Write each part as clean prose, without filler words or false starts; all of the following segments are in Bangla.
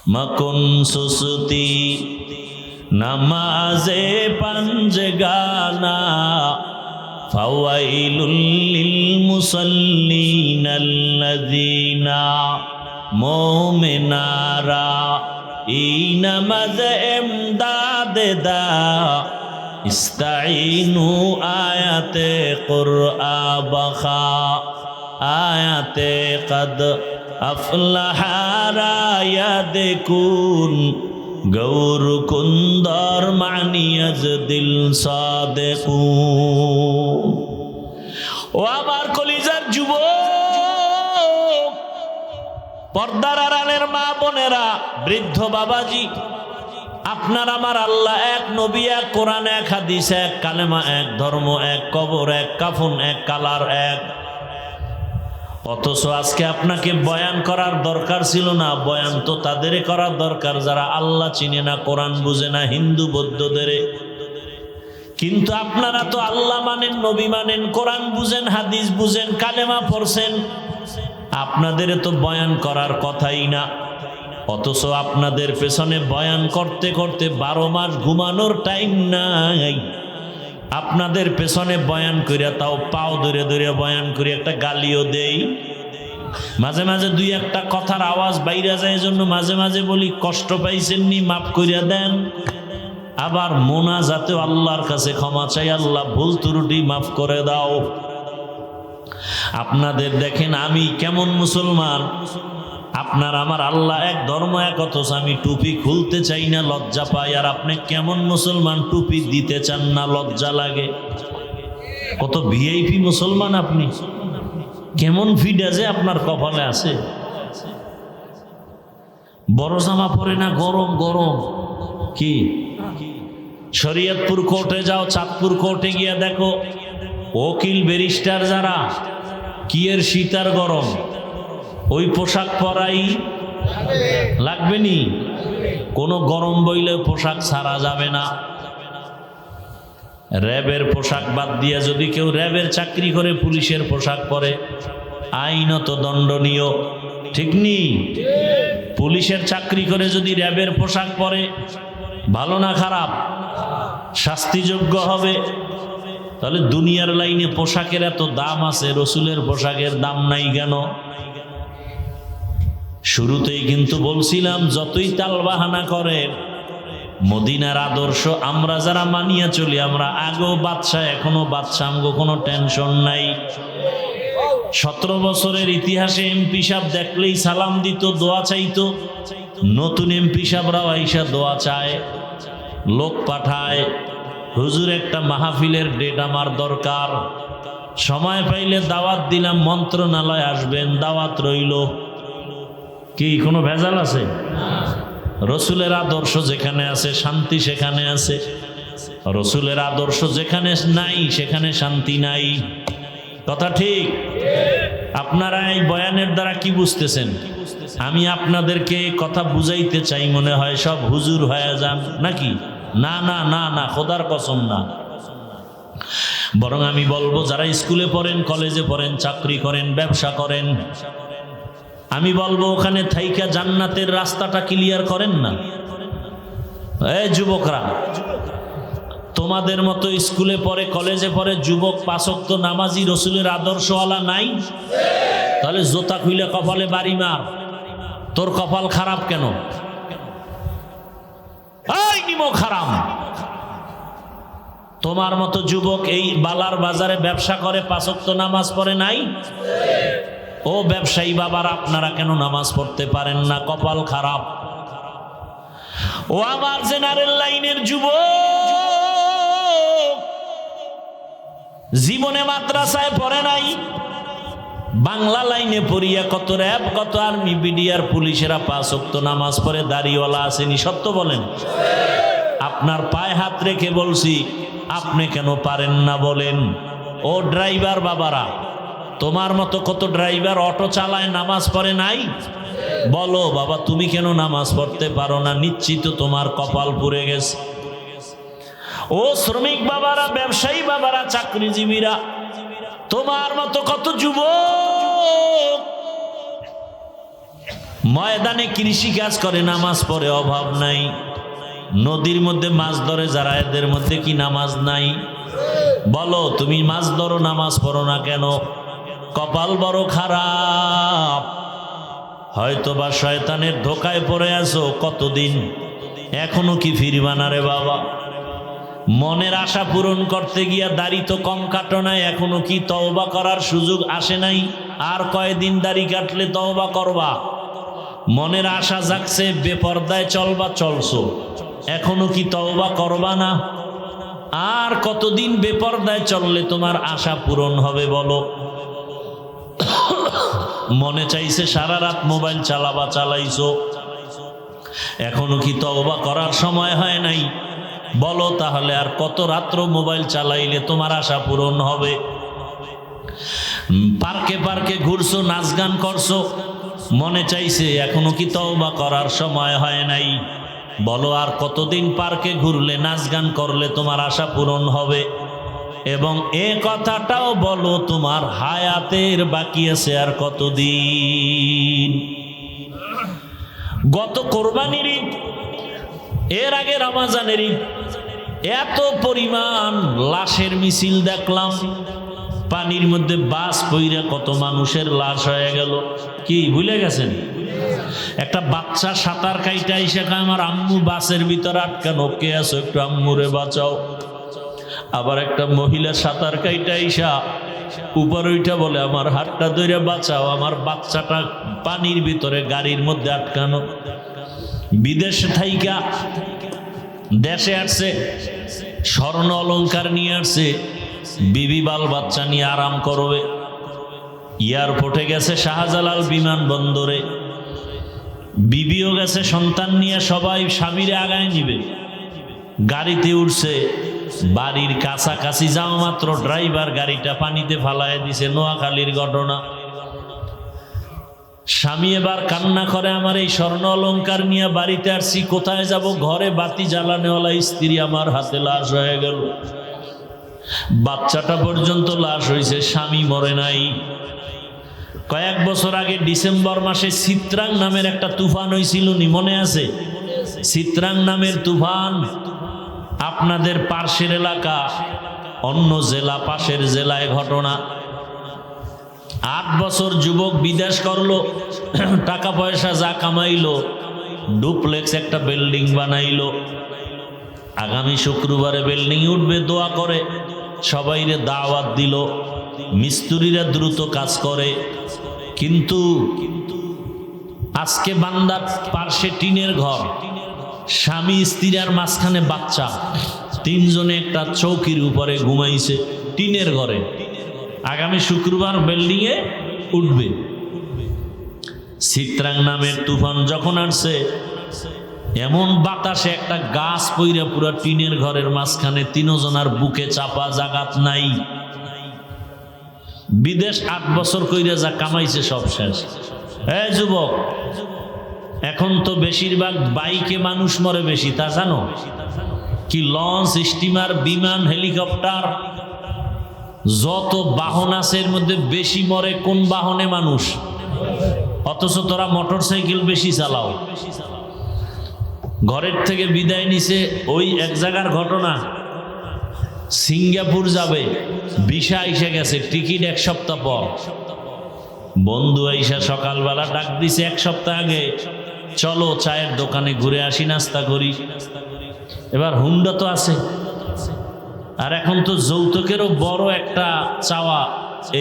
মকুন সুসুতি নামাজে পাঞ্জগানা ফাওয়াইলুল লিল মুসাল্লিনাল্লাযীনা মুমিনারা এই নামাজ ইমদাদ দা ইস্তাইনু আয়াতে কুরআ বখা আয়াতে কদ আফলাহা রায়াদকুন গৌর কুন্দর মানিয়াজ দিল সাদেকুন। ও আমার কলিজার যুবক, পর্দার আড়ালের মা বোনেরা, বৃদ্ধ বাবাজি, আপনার আমার আল্লাহ এক, নবী এক, কোরআন এক, হাদিস এক, কালেমা এক, ধর্ম এক, কবর এক, কাফন এক, কালার এক। অথচ আজকে আপনাকে বয়ান করার দরকার ছিল না। বয়ান তো তাদের করার দরকার যারা আল্লাহ চিনে না, কোরআন বুঝে না, হিন্দু বৌদ্ধদের। কিন্তু আপনারা তো আল্লাহ মানেন, নবী মানেন, কোরআন বুঝেন, হাদিস বুঝেন, কালেমা পড়ছেন, আপনাদের তো বয়ান করার কথাই না। অথচ আপনাদের পেছনে বয়ান করতে করতে 12 মাস ঘুমানোর টাইম নাই। আপনাদের পেছনে বয়ান করিয়া, তাও পাও ধরে ধরে বয়ান করি, একটা গালিও দেই, মাঝে মাঝে দুই একটা কথার আওয়াজ বাইরে যায়, জন্য মাঝে মাঝে বলি কষ্ট পাইছেননি, মাফ করিয়া দেন। আবার মোনাজাতেও আল্লাহর কাছে ক্ষমা চাই, আল্লাহ ভুল ত্রুটি মাফ করে দাও। আপনাদের দেখেন আমি কেমন মুসলমান, আপনার আমার আল্লাহ এক, ধর্ম এক, অথচ আমি টুপি খুলতে চাই না, লজ্জা পাই। আর আপনি কেমন মুসলমান, টুপি দিতে চান না, লজ্জা লাগে। কত ভিআইপি মুসলমান আপনি, কেমন ফিডা যে আপনার কপালে আছে। বড় জামা পরে না, গরম গরম। কি শরীয়তপুর কোর্টে যাও, চাঁদপুর কোর্টে গিয়া দেখো উকিল ব্যারিস্টার যারা, কি এর শীত আর গরম, ওই পোশাক পরাই লাগবে নি। কোনো গরম বইলে পোশাক ছাড়া যাবে না। র্যাবের পোশাক বাদ দিয়ে যদি কেউ র্যাবের চাকরি করে পুলিশের পোশাক পরে, আইনত দণ্ডনীয়, ঠিক নি? পুলিশের চাকরি করে যদি র্যাবের পোশাক পরে, ভালো না খারাপ? শাস্তিযোগ্য হবে। তাহলে দুনিয়ার লাইনে পোশাকের এত দাম আছে, রসুলের পোশাকের দাম নাই কেন? শুরুতেই কিন্তু বলছিলাম, যতই তালবাহানা করেন, মদিনার আদর্শ আমরা যারা মানিয়া চলি, আমরা আগেও বাদশা, এখনো বাদশা, আমগো কোনো টেনশন নাই। 17 বছরের ইতিহাসে এমপি সাহেব দেখলেই সালাম দিত, দোয়া চাইতো। নতুন এমপি সাহেবরাও আইসা দোয়া চায়, লোক পাঠায়, হুজুর একটা মাহফিলের ডেট আমার দরকার, সময় পাইলে দাওয়াত দিলাম, মন্ত্রণালয় আসবেন, দাওয়াত রইল। কি কোনো ভেজাল আছে? রসুলের আদর্শ যেখানে আছে শান্তি সেখানে আছে, রসুলের আদর্শ যেখানে নাই সেখানে শান্তি নাই। কথা ঠিক? আপনারা এই বয়ানের দ্বারা কি বুঝতেছেন? আমি আপনাদেরকে কথা বুঝাইতে চাই, মনে হয় সব হুজুর হয়ে যান নাকি? না না না না, খোদার কসম না। বরং আমি বলবো, যারা স্কুলে পড়েন, কলেজে পড়েন, চাকরি করেন, ব্যবসা করেন, আমি বলবো ওখানে থাইকা জান্নাতের রাস্তাটা ক্লিয়ার করেন না। এই যুবকরা, তোমাদের মতো স্কুলে পড়ে, কলেজে পড়ে যুবক 5 ওয়াক্ত নামাজি, রসুলের আদর্শওয়ালা নাই? তাহলে জোতা খুইলে কপালে বাড়ি মার। তোর কপাল খারাপ কেন? এই নিমক হারাম। তোমার মতো যুবক এই বালার বাজারে ব্যবসা করে, 5 ওয়াক্ত নামাজ পড়ে নাই? ও ব্যবসায়ী বাবার, আপনারা কেন নামাজ পড়তে পারেন না? কপাল খারাপ। ও আমার জেনারেল লাইনের যুবক, জীবনে মাদ্রাসায় পড়ে নাই, বাংলা লাইনে পড়িয়া কত র্যাব, কত আর্মি, বিডিআর, পুলিশেরা 5 ওয়াক্ত নামাজ পড়ে, দাড়িওয়ালা আসেনি। সত্য বলেন? আপনার পায়ে হাত রেখে বলছি, আপনি কেন পারেন না বলেন? ও ড্রাইভার বাবারা, তোমার মতো কত ড্রাইভার অটো চালায়, নামাজ পড়ে নাই? বলো বাবা, তুমি কেন নামাজ পড়তে পারো না? নিশ্চিত তোমার কপাল পুড়ে গেছে। ও শ্রমিক বাবারা, ব্যবসায়ী বাবারা, চাকরিজীবীরা, তোমার মতো কত যুবক ময়দানে কৃষি কাজ করে, নামাজ পড়ে, অভাব নাই। নদীর মধ্যে মাছ ধরে যারা, এদের মধ্যে কি নামাজ নাই? বলো, তুমি মাছ ধরো, নামাজ পড়ো না কেন? কপাল বড় খারাপ। হয়তো বা শয়তানের ধোকায় পড়ে আছো কতদিন, এখনো কি ফিরবা না রে বাবা? মনের আশা পূরণ করতে গিয়া দাড়ি তো কম কাটো নাই, এখনো কি তওবা করার সুযোগ আসে নাই? আর কয়দিন দাড়ি কাটলে তওবা করবা? মনের আশা জাগছে, বেপরদায় চলবা, চলছো, এখনো কি তওবা করবা না? আর কতদিন বেপরদায় চললে তোমার আশা পূরণ হবে বলো? মনে চাইছে সারা রাত মোবাইল চালাবা, চালাইছো, এখনো কি তওবা করার সময় হয় নাই? বলো তাহলে আর কত রাত্র মোবাইল চালাইলে তোমার আশা পূরণ হবে? পার্কে পার্কে ঘুরছো, নাচ গান করছো, মনে চাইছে, এখনো কি তওবা করার সময় হয় নাই? বলো আর কতদিন পার্কে ঘুরলে, নাচ গান করলে তোমার আশা পূরণ হবে? এবং এ কথাটাও বলো, তোমার হায়াতের বাকি আছে আর কতদিন? গত কোরবানির ঈদ, এর আগে রমজানের ঈদ, এত পরিমাণ লাশের মিছিল দেখলাম। পানির মধ্যে বাস পইরা কত মানুষের লাশ হয়ে গেল। কি ভুলে গেছেন? একটা বাচ্চা সাঁতার কাইটা এসে আমার আম্মু বাসের ভিতরে আটকানো, কে আছো একটু আম্মুরে বাঁচাও। আবার একটা মহিলা সাঁতার কাইটা ইসা উপরে উঠা বলে, আমার হাতটা ধরে বাঁচাও, আমার বাচ্চাটা পানির ভিতরে গাড়ির মধ্যে আটকানো। বিদেশে থাইকা দেশে আসছে, স্বর্ণ অলংকার নিয়ে আসছে, বিবি বাল বাচ্চা নিয়ে আরাম করবে। এয়ারপোর্টে গেছে, শাহজালাল বিমানবন্দরে, বিবিও গেছে সন্তান নিয়ে, সবাই স্বামীরে আগায় নিবে। গাড়িতে উঠছে, বাড়ির কাছাকাছি যাওয়া মাত্র ড্রাইভার গাড়িটা পানিতে ফালায় দিছে। নোয়াখালীর ঘটনা। স্বামী এবার কান্না করে, আমার এই স্বর্ণ অলংকার নিয়ে বাড়িতে আসছি, কোথায় যাব? ঘরে বাতি জ্বালানেওয়ালা স্ত্রী আমার হাতে লাশ হয়ে গেল। বাচ্চাটা পর্যন্ত লাশ হয়েছে, স্বামী মরে নাই। কয়েক বছর আগে ডিসেম্বর মাসে চিত্রাং নামের একটা তুফান হয়েছিল, নি মনে আছে? চিত্রাং নামের তুফান, আপনাদের পার্শ্বের এলাকা, অন্য জেলা, পাশের জেলায় ঘটনা। 8 বছর যুবক বিদেশ করলো, টাকা পয়সা যা কামাইলো, ডুপ্লেক্স একটা বিল্ডিং বানাইলো। আগামী শুক্রবারে বিল্ডিং উঠবে, দোয়া করে সবাইরে দাওয়াত দিল। মিস্ত্রিরা দ্রুত কাজ করে, কিন্তু আজকে বান্দার পার্শ্বে টিনের ঘর, স্বামী স্ত্রীর মাঝখানে বাচ্চা, 3 জনে একটা চৌকির উপরে ঘুমাইছে টিনের ঘরে। আগামী শুক্রবার বিল্ডিং এ উঠবে। চিত্রাং নামের তুফান যখন আসছে, এমন বাতাসে একটা গাছ পইরা পুরো টিনের ঘরের মাঝখানে, 3 জনার বুকে চাপা, জাগাত নাই। বিদেশ 8 বছর কইরা যা কামাইছে সব শেষ। এই যুবক, এখন তো বেশিরভাগ বাইকে মানুষ মরে বেশি, তা জানো? কি লঞ্চ, স্টিমার, বিমান, হেলিকপ্টার, যত বাহন আছে এর মধ্যে বেশি মরে কোন বাহনে? মানুষ। অথচ তোরা মোটর সাইকেল বেশি চালাও। ঘরের থেকে বিদায় নিছে, ওই এক জায়গার ঘটনা, সিঙ্গাপুর যাবে, ভিসা এসে গেছে, টিকিট 1 সপ্তাহ পর। বন্ধু আইসা সকালবেলা ডাক দিছে 1 সপ্তাহ আগে, চলো চায়ের দোকানে ঘুরে আসি, নাস্তা করি। এবার হুন্ডা তো আছে, আর এখন তো যৌতুকেরও বড় একটা চাওয়া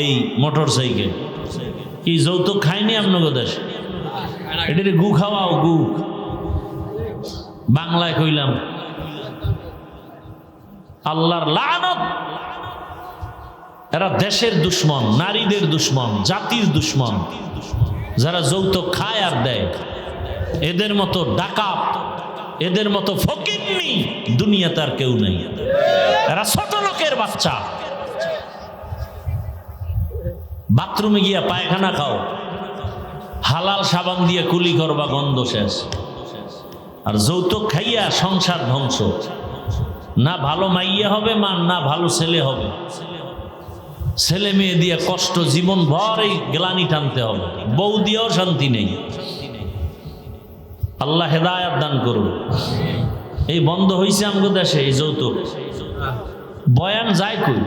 এই মোটর সাইকেল। কি যৌতুক খায়নি আপনাদের দেশে? এটারে গু খাওয়াও, গু বাংলায় কইলাম। আল্লাহর লানত। এরা দেশের দুশ্মন, নারীদের দুশ্মন, জাতির দুশ্মন। যারা যৌতুক খায় আর দেয়, এদের মতো ডাকাত, এদের মতো ফকিন্নি দুনিয়াতে আর কেউ নেই। এরা ছোট লোকের বাচ্চা। বাথরুমে গিয়া পায়খানা খাও, হালাল সাবান দিয়ে কুলি করবা, গন্ধ শেষ। আর যৌতুক খাইয়া সংসার ধ্বংস। না ভালো মাইয়া হবে মা, না ভালো ছেলে হবে। ছেলে মেয়ে দিয়ে কষ্ট, জীবন ভর এই গ্লানি টানতে হবে। বউ দিয়েও শান্তি নেই। আল্লাহ হেদায়েত দান করুন। এই বন্ধ হয়েছে আমাদের দেশে এই যৌতুক বয়ান যায় কই।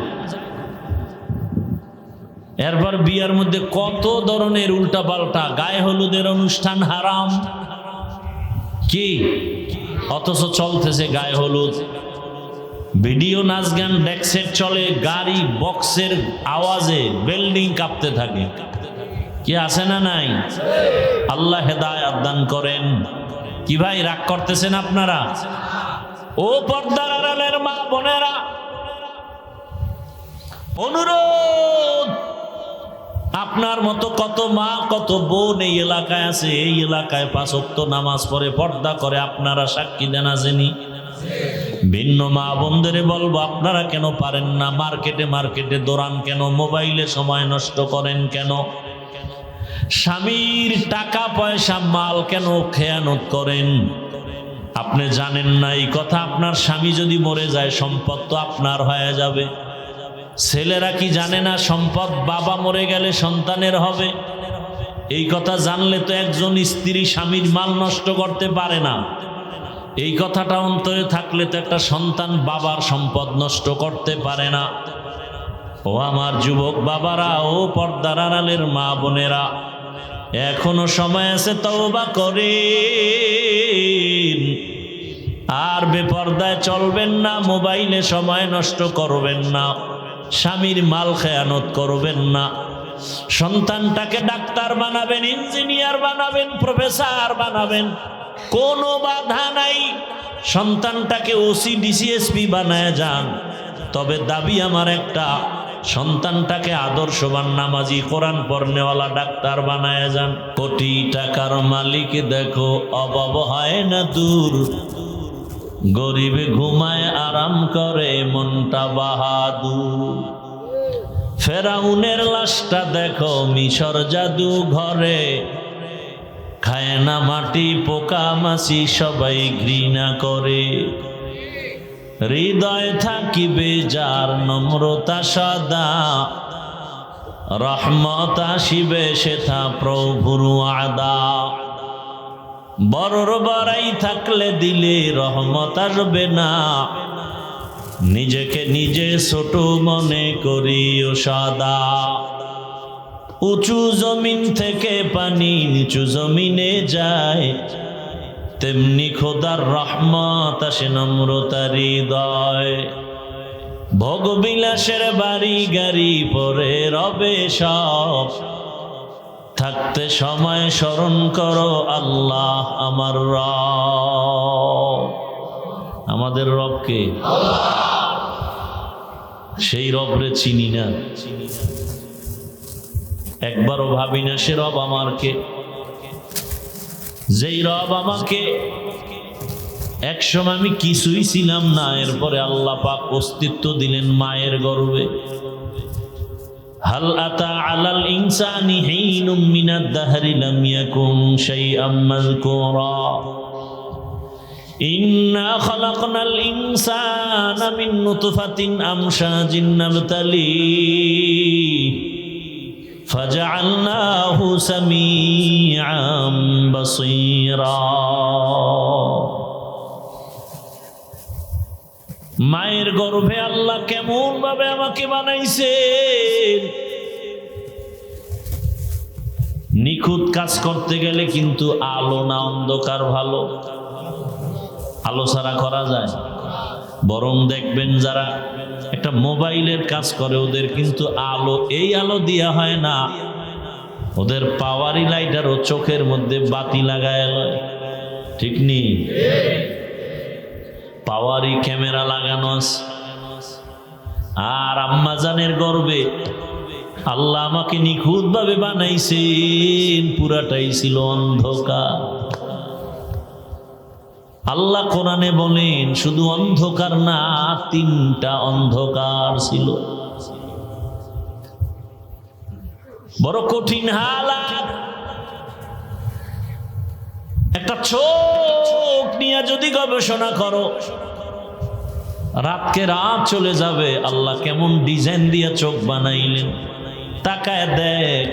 এরপর বিয়ার মধ্যে কত ধরনের উল্টা পাল্টা, গায়ে হলুদের অনুষ্ঠান হারাম কি, অথচ চলতেছে গায়ে হলুদ। ভিডিও নাচ গান ডেক্সেট চলে, গাড়ি বক্সের আওয়াজে বিল্ডিং কাঁপতে থাকে। কি আছে না নাই? আল্লাহ হেদায়েত দান করেন। কি ভাই রাগ করতেছেন আপনারা? ও পর্দার আড়ালের মা বোনেরা, অনুরোধ, আপনার মতো কত মা কত বোন এই এলাকায় আছে, এই এলাকায় 5 ওয়াক্ত নামাজ পড়ে পর্দা করে, আপনারা সাক্ষী দেন আসেনি? ভিন্ন মা বোনদের বলবো, আপনারা কেন পারেন না? মার্কেটে দৌড়ান কেন? মোবাইলে সময় নষ্ট করেন কেন? স্বামীর টাকা পয়সা মাল কেন খেয়ানত করেন? আপনি জানেন না এই কথা, আপনার স্বামী যদি মরে যায় সম্পদ তো আপনার হয়ে যাবে। ছেলেরা কি জানে না সম্পদ বাবা মরে গেলে সন্তানের হবে? এই কথা জানলে তো একজন স্ত্রী স্বামীর মাল নষ্ট করতে পারে না। এই কথাটা অন্তরে থাকলে তো একটা সন্তান বাবার সম্পদ নষ্ট করতে পারে না। ও আমার যুবক বাবারা, ও পর্দার আড়ালের মা বোনেরা, এখনো সময় আছে, তওবা করেন। আর বেপর্দায় চলবেন না, মোবাইলে সময় নষ্ট করবেন না, স্বামীর মাল খেয়ানত করবেন না। সন্তানটাকে ডাক্তার বানাবেন, ইঞ্জিনিয়ার বানাবেন, প্রফেসর বানাবেন, কোনো বাধা নাই। সন্তানটাকে ওসি ডিসিএসপি বানায় যান। তবে দাবি আমার একটা, সন্তানটাকে আদর্শবান নামাজি কোরআন পড়নেওয়ালা ডাক্তার বানায় যান। কোটি টাকার মালিক দেখো অভাব হয় না দূর, গরিবে ঘুমায় আরাম করে মনটা বাহাদুর। ফেরাউনের লাশটা দেখো মিশর জাদু ঘরে, খায় না মাটি পোকা মাছি সবাই ঘৃণা করে। হৃদয় থাকিবে যার নম্রতা সদা, রহমত আসিবে সেথা প্রভুর ওয়াদা। বড়র বড়াই থাকলে দিলে রহমত আসবে না, নিজেকে নিজে ছোট মনে করিও সদা। উঁচু জমিন থেকে পানি নিচু জমিনে যায়, তেমনি খোদার রহমত আসে নম্রতার হৃদয়। ভোগবিলাসের বাড়ি গাড়ি পরে রবে সব, থাকতে সময় স্মরণ করো আল্লাহ আমার রব। আমাদের রবকে, সেই রবরে চিনি না, একবারও ভাবি না সে রব আমার কে। যেই রব আমাকে একসময় আমি কিছুই ছিলাম না, এরপরে আল্লাহ পাক অস্তিত্ব দিলেন মায়ের গর্ভে। হাল আতা আলাল ইনসানি হিনুম মিনাদ দাহরি লাম ইয়াকুন শাইআম মাযকুরা, ইন্না খালাকনাল ইনসানা মিন নুতফাতিন আমশাজিন নাবতালিহি ফাজআলনাহু সামিআম বাসীরা। মায়ের গর্ভে আল্লাহ কেমন ভাবে আমাকে বানাইছেন। নিখুঁত কাজ করতে গেলে কিন্তু আলো না অন্ধকার ভালো? আলো ছাড়া করা যায়? বরং দেখবেন যারা একটা মোবাইলের কাজ করে ওদের কিন্তু আলো, এই আলো দিয়া হয় না, ওদের পাওয়ারি লাইটারও চোখের মধ্যে বাতি লাগায় লয়, ঠিক নেই? পাওয়ারি ক্যামেরা লাগানো আছে। আর আম্মাজানের গর্ভে আল্লাহ আমাকে নিখুঁত ভাবে বানাইছেন, পুরাটাই ছিল অন্ধকার। আল্লাহ কোরআনে বলেন শুধু অন্ধকার না, 3টা অন্ধকার ছিল। বড় কঠিন হালাত। একটা চোখ নিয়ে যদি গবেষণা করো, রাতকে রাত চলে যাবে। আল্লাহ কেমন ডিজাইন দিয়ে চোখ বানাইলেন, তাকায় দেখ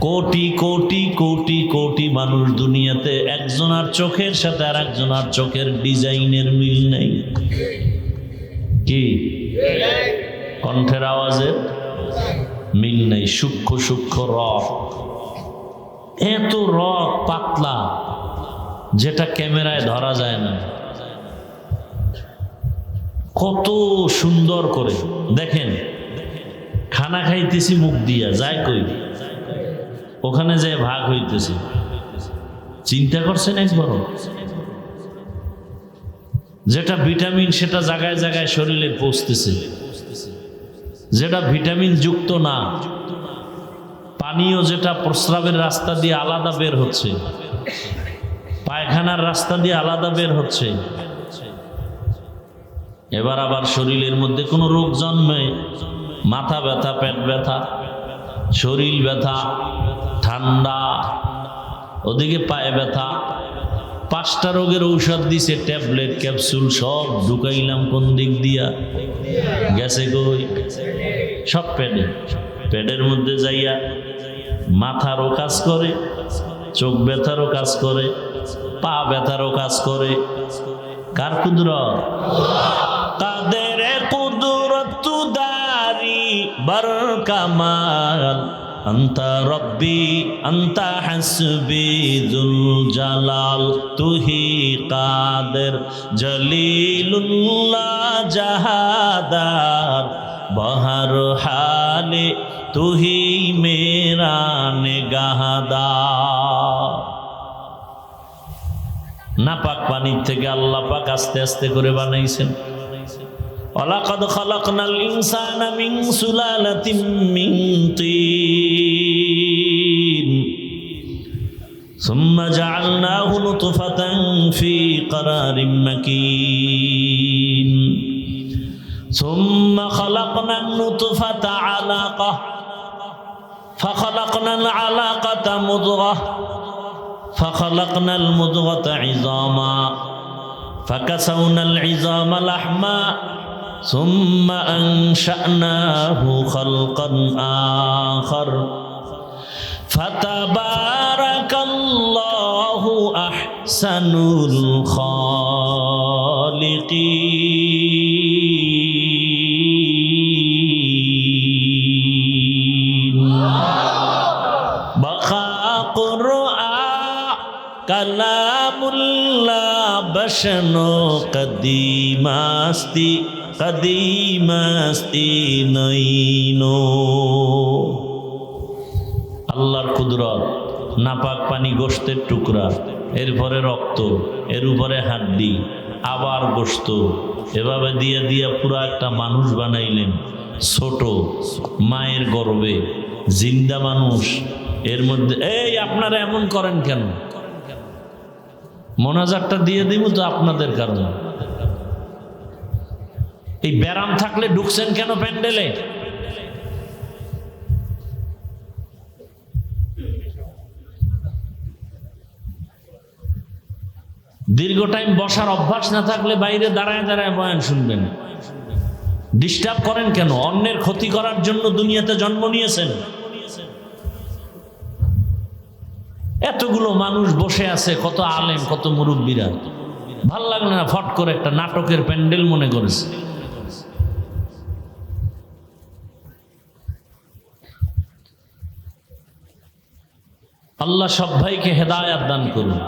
কোটি কোটি কোটি কোটি মানুষ দুনিয়াতে, একজনের চোখের সাথে আর একজনের চোখের ডিজাইনের মিল নেই। কি কণ্ঠের আওয়াজের মিল নেই, সূক্ষ্ম সূক্ষ্ম রক, এত রক পাতলা যেটা ক্যামেরায় ধরা যায় না। কত সুন্দর করে দেখেন, খানা খাইতেছি মুখ দিয়া, যায় কই ওখানে যে ভাগ হইতেছে। চিন্তা করছেন একবারও? যেটা ভিটামিন সেটা জায়গায় জায়গায় শরীরে পৌঁছতেছে, যেটা ভিটামিন যুক্ত না, পানীয় যেটা প্রস্রাবের রাস্তা দিয়ে আলাদা বের হচ্ছে, পায়খানার রাস্তা দিয়ে আলাদা বের হচ্ছে। এবার আবার শরীরের মধ্যে কোনো রোগ জন্মে, মাথা ব্যথা, পেট ব্যথা, শরীর ব্যথা, ঠান্ডা, ওদিকে পায়ে ব্যথা, 5টা রোগের ঔষধ দিছে, ট্যাবলেট ক্যাপসুল সব ঢুকাইলাম কোন দিক দিয়া, গেছে কই? সব পেটে। পেটের মধ্যে যাইয়া মাথারও কাজ করে, চোখ ব্যথারও কাজ করে, পা ব্যথারও কাজ করে। কার কুদরত? কাদের কুদরত দারি বার কামাল, আন্তা রব্বি আন্তা হাসবি যুল জালাল, তুহি কাদের জলিলুল্লাহ জাহাদার, বহর হালে তুহি মেরা নিগাহদার। নাপাক পানির থেকে আল্লাহ পাক আস্তে আস্তে করে বানাইছেন। ওয়ালাকাদ খালাকনাল ইনসানা মিন সুলালাতিন মিন তিন, সুম্মা জাআলনাহু নুতফাতান ফি ক্বারারিম মাকিন, সুম্মা খালাকনান নুতফাতা আলাকাহ, ফাখালাকনাল আলাকাতা মুদগাহ, فخلقنا المضغة عظاما، فكسونا العظام لحما، ثم أنشأناه خلقا آخر، فتبارك الله أحسن الخالقين। بقى قرآن কালামুল্লাহ বসনো কদিমাস্তি কদিমাস্তি নইনো। আল্লাহর কুদরত, নাপাক পানি গোশতের টুকরা, এরপরে রক্ত, এর উপরে হাড্ডি, আবার গোশত, এভাবে দিয়ে দিয়ে পুরো একটা মানুষ বানাইলেন, ছোট মায়ের গর্ভে জিন্দা মানুষ। এর মধ্যে এই আপনারা এমন করেন কেন? মোনাজাতটা দিয়ে দিব তো আপনাদের কারণে। এই ব্যারাম থাকলে ঢুকছেন কেন প্যান্ডেলে? দীর্ঘ টাইম বসার অভ্যাস না থাকলে বাইরে দাঁড়ায় দাঁড়ায় বয়ান শুনবেন। ডিস্টার্ব করেন কেন? অন্যের ক্ষতি করার জন্য দুনিয়াতে জন্ম নিয়েছেন। এতগুলো মানুষ বসে আছে, কত আলেম, কত মুরব্বীরা, ভাল লাগলো না? ফট করে একটা নাটকের প্যান্ডেল মনে করেছে। আল্লাহ সব ভাইকে হেদায়াত দান করুন।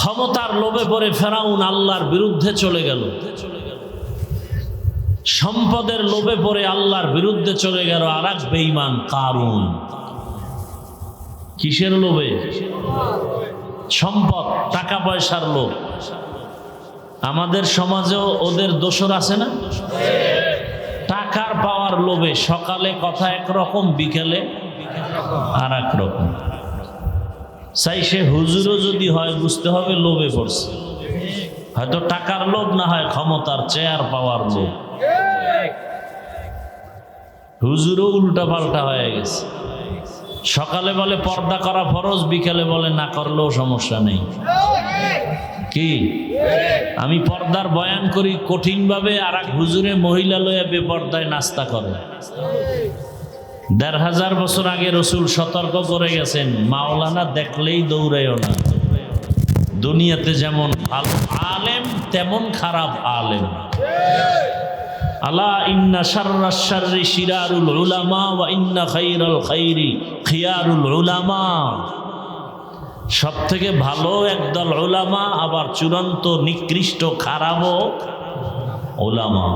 ক্ষমতার লোভে পড়ে ফেরাউন আল্লাহর বিরুদ্ধে চলে গেল, সম্পদের লোভে পড়ে আল্লাহর বিরুদ্ধে চলে গেল আর এক বেঈমান কারুন। কিসের লোভে? সম্পদ, টাকা পয়সার লোভ। আমাদের সমাজেও ওদের দোসর আছে না? টাকার পাওয়ার লোভে সকালে কথা একরকম, বিকেলে আর এক রকম। চাই সে হুজুরও যদি হয়, বুঝতে হবে লোভে পড়ছে। হয়তো টাকার লোভ, না হয় ক্ষমতার চেয়ার পাওয়ার লোভ। হুজুরও উল্টা পাল্টা হয়ে গেছে। সকালে বলে পর্দা করা ফরজ, বিকেলে বলে না করলেও সমস্যা নেই। কি আমি পর্দার বয়ান করি কঠিন ভাবে, আর এক হুজুরে মহিলা লইয়া বেপর্দায় নাস্তা করে। ১,৫০০ বছর আগে রসুল সতর্ক করে গেছেন, মাওলানা দেখলেই দৌড়াইও না। দুনিয়াতে যেমন ভালো আলেম তেমন খারাপ আলেম। আলা ইন্না শাররাশ শাররি শিরারুল উলামা ওয়া ইন্না খাইরাল খাইরি খিয়ারুল উলামা। সব থেকে ভালো একদল উলামা, আবার চূড়ান্ত নিকৃষ্ট খারাপও উলামা।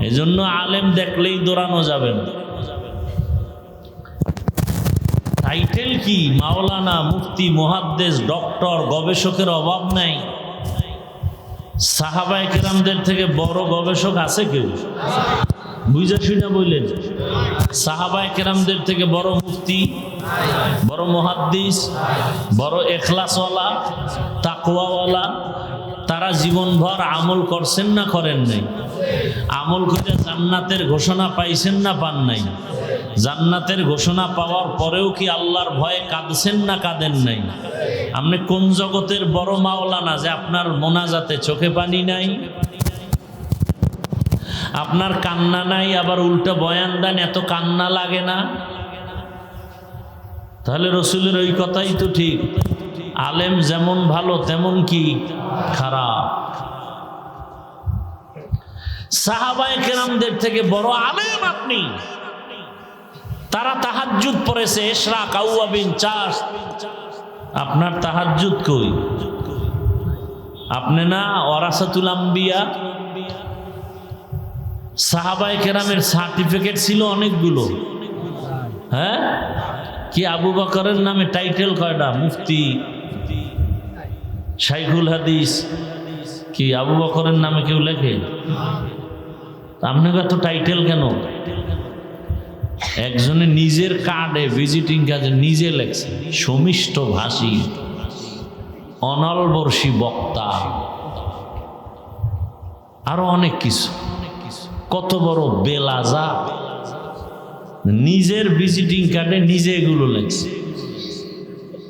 এজন্য আলেম দেখলেই দৌড়ানো যাবে না। টাইটেল কি? মাওলানা, মুফতি, মুহাদ্দিস, ডক্টর, গবেষকের অভাব নাই। সাহাবায়ে কেরামদের থেকে বড় গবেষক আছে কেউ? বুঝা শুনা বললেন, সাহাবায়ে কেরামদের থেকে বড় মুফতি, বড় মুহাদ্দিস, বড় ইখলাসওয়ালা, তাকওয়াওয়ালা, তারা জীবনভর আমল করছেন না করেন নাই? আমল করে জান্নাতের ঘোষণা পাইছেন না পান নাই? জান্নাতের ঘোষণা পাওয়ার পরেও কি আল্লাহর ভয়ে কাঁদছেন না কাঁদেন নাই? আপনি কোন জগতের বড় মাওলানা যে আপনার মোনাজাতে চোখে পানি নাই, আপনার কান্না নাই, আবার উল্টা বয়ান দেন এত কান্না লাগে না? তাহলে রসুলের ওই কথাই তো ঠিক, আলেম যেমন ভালো তেমন কি খারাপ। সাহাবায়ে কেরামদের থেকে বড় আলেম আপনি। তারা তাহাজ্জুদ পড়েছে, ইশরাক, আওয়াবিন, চাষ। আপনার তাহাজ্জুদ কই? আপনি না ওয়ারাসাতুল আম্বিয়া? সাহাবায়ে কেরামের সার্টিফিকেট ছিল অনেকগুলো। হ্যাঁ, কি আবু বকরের নামে টাইটেল কয়টা? মুফতি, শাইখুল হাদিস। কি আবু বকরের নামে কেউ লেখে? আপনাকে তো টাইটেল কেন? একজনে নিজের কার্ডে ভিজিটিং কার্ডে নিজে লেখছে, সমিষ্ট ভাষী, অনলবর্ষী বক্তা, আরো অনেক কিছু। কত বড় বেলাজা! নিজের ভিজিটিং কার্ডে নিজে এগুলো লেখছে।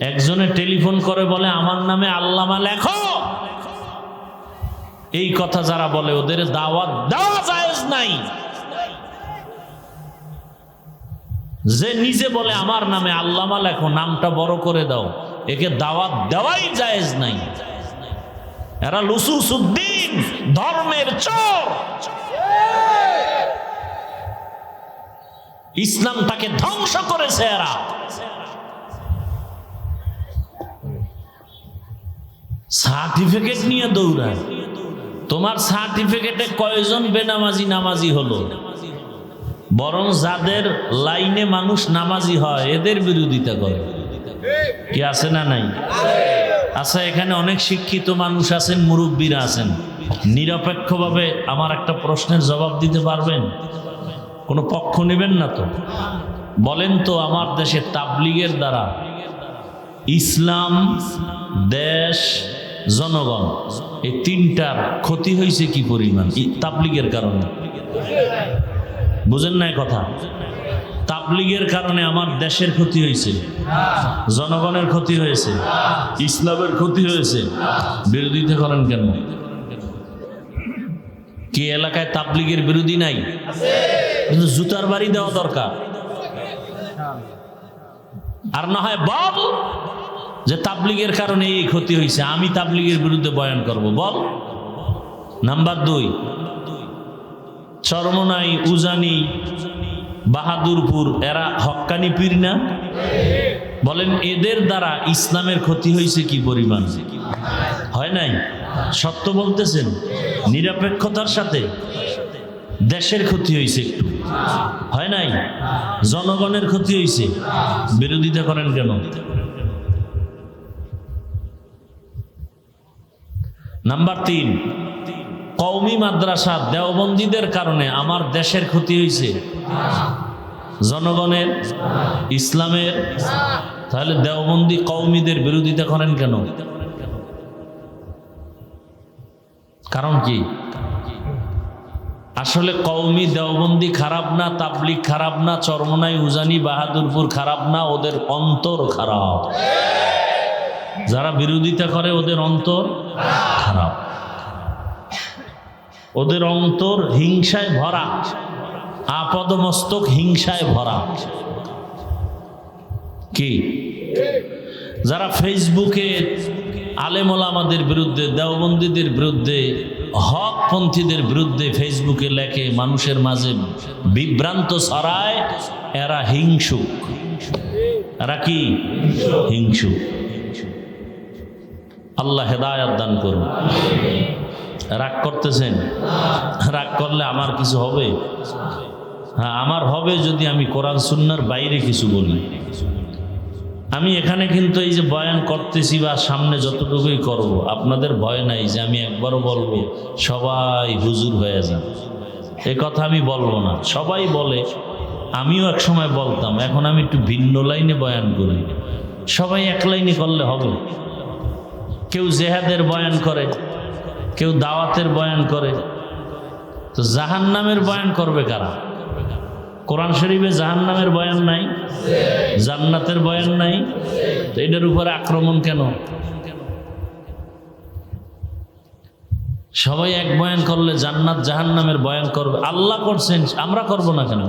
একজনে টেলিফোন করে বলে আমার নামে আল্লামা লেখো। এই কথা যারা বলে ওদের দাওয়াত দেওয়া জায়েজ নাই। যে নিজে বলে আমার নামে আল্লামা লেখো, নামটা বড় করে দাও, একে দাওয়াত দেওয়াই জায়েজ নাই। এরা লুসুসউদ্দিন, ধর্মের চোর। ইসলামটাকে ধ্বংস করেছে এরা। সার্টিফিকেট নিয়ে দৌড়ায়। তোমার সার্টিফিকেটে কয়জন বেনামাজি নামাজি হলো? বরং যাদের লাইনে মানুষ নামাজি হয় এদের বিরোধিতা করে। কি আছে না নাই? আচ্ছা, এখানে অনেক শিক্ষিত মানুষ আছেন, মুরব্বীরা আছেন। নিরপেক্ষভাবে আমার একটা প্রশ্নের জবাব দিতে পারবেন? কোনো পক্ষ নেবেন না তো? বলেন তো, আমার দেশে তাবলীগের দ্বারা ইসলাম, দেশ, জনগণ, এই তিনটার ক্ষতি হয়েছে কি পরিমাণ তাবলীগের কারণে? বুঝেন না কথা? তাবলীগের কারণে আমার দেশের ক্ষতি হয়েছে, জনগণের ক্ষতি হয়েছে, ইসলামের ক্ষতি হয়েছে। বিরোধিতা করেন কেন? কি এলাকায় তাবলীগের বিরোধী নাই? কিন্তু জুতার বাড়ি দেওয়া দরকার। আর না হয় বল যে তাবলীগের কারণে এই ক্ষতি হয়েছে, আমি তাবলীগের বিরুদ্ধে বয়ান করব, বল। নাম্বার 2, চরমনাই, উজানি, বাহাদুরপুর, এরা হক্কানি পীর না? বলেন এদের দ্বারা ইসলামের ক্ষতি হয়েছে কি পরিমাণ? হয় নাই? সত্য বলতেছেন? নিরপেক্ষতার সাথে দেশের ক্ষতি হয়েছে একটু, হয় নাই? জনগণের ক্ষতি হয়েছে। বিরোধিতা করেন কেন? নাম্বার 3, কওমি মাদ্রাসা দেওবন্দীদের কারণে আমার দেশের ক্ষতি হয়েছে, জনগণের, ইসলামের। তাহলে দেওবন্দি কওমিদের বিরোধিতা করেন কেন? কারণ কি? আসলে কওমি দেওবন্দি খারাপ না, তাবলীগ খারাপ না, চরমনাই, উজানি, বাহাদুরপুর খারাপ না, ওদের অন্তর খারাপ। যারা বিরোধিতা করে ওদের অন্তর খারাপ, ওদের অন্তর হিংসায় ভরা। আপদমস্তক হিংসায় ভরা। কি যারা ফেসবুকে আলেম ওলামাদের বিরুদ্ধে, দেওবন্দীদের বিরুদ্ধে, হকপন্থীদের বিরুদ্ধে ফেসবুকে লেখে, মানুষের মাঝে বিভ্রান্ত ছড়ায়, এরা হিংসুক। এরা কি হিংসুক? আল্লাহ হেদায়াত দান করুন। রাগ করতেছেন? রাগ করলে আমার কিছু হবে? হ্যাঁ, আমার হবে যদি আমি কোরআন সুন্নাহর বাইরে কিছু বলি। আমি এখানে কিন্তু এই যে বয়ান করতেছি বা সামনে যতটুকুই করব, আপনাদের ভয় নাই যে আমি একবারও বলবো সবাই হুজুর হয়ে যান। এ কথা আমি বলবো না। সবাই বলে, আমিও এক সময় বলতাম, এখন আমি একটু ভিন্ন লাইনে বয়ান করি। সবাই এক লাইনে করলে হবে? কেউ জেহাদের বয়ান করে, কেউ দাওয়াতের বয়ান করে, তো জাহান্নামের বয়ান করবে কারা? কোরআন শরীফে জাহান্নামের বয়ান নাই, জান্নাতের বয়ান নাই, তো এটার উপরে আক্রমণ কেন? সবাই এক বয়ান করলে জান্নাত জাহান্নামের বয়ান করবে। আল্লাহ করছেন, আমরা করব না কেন?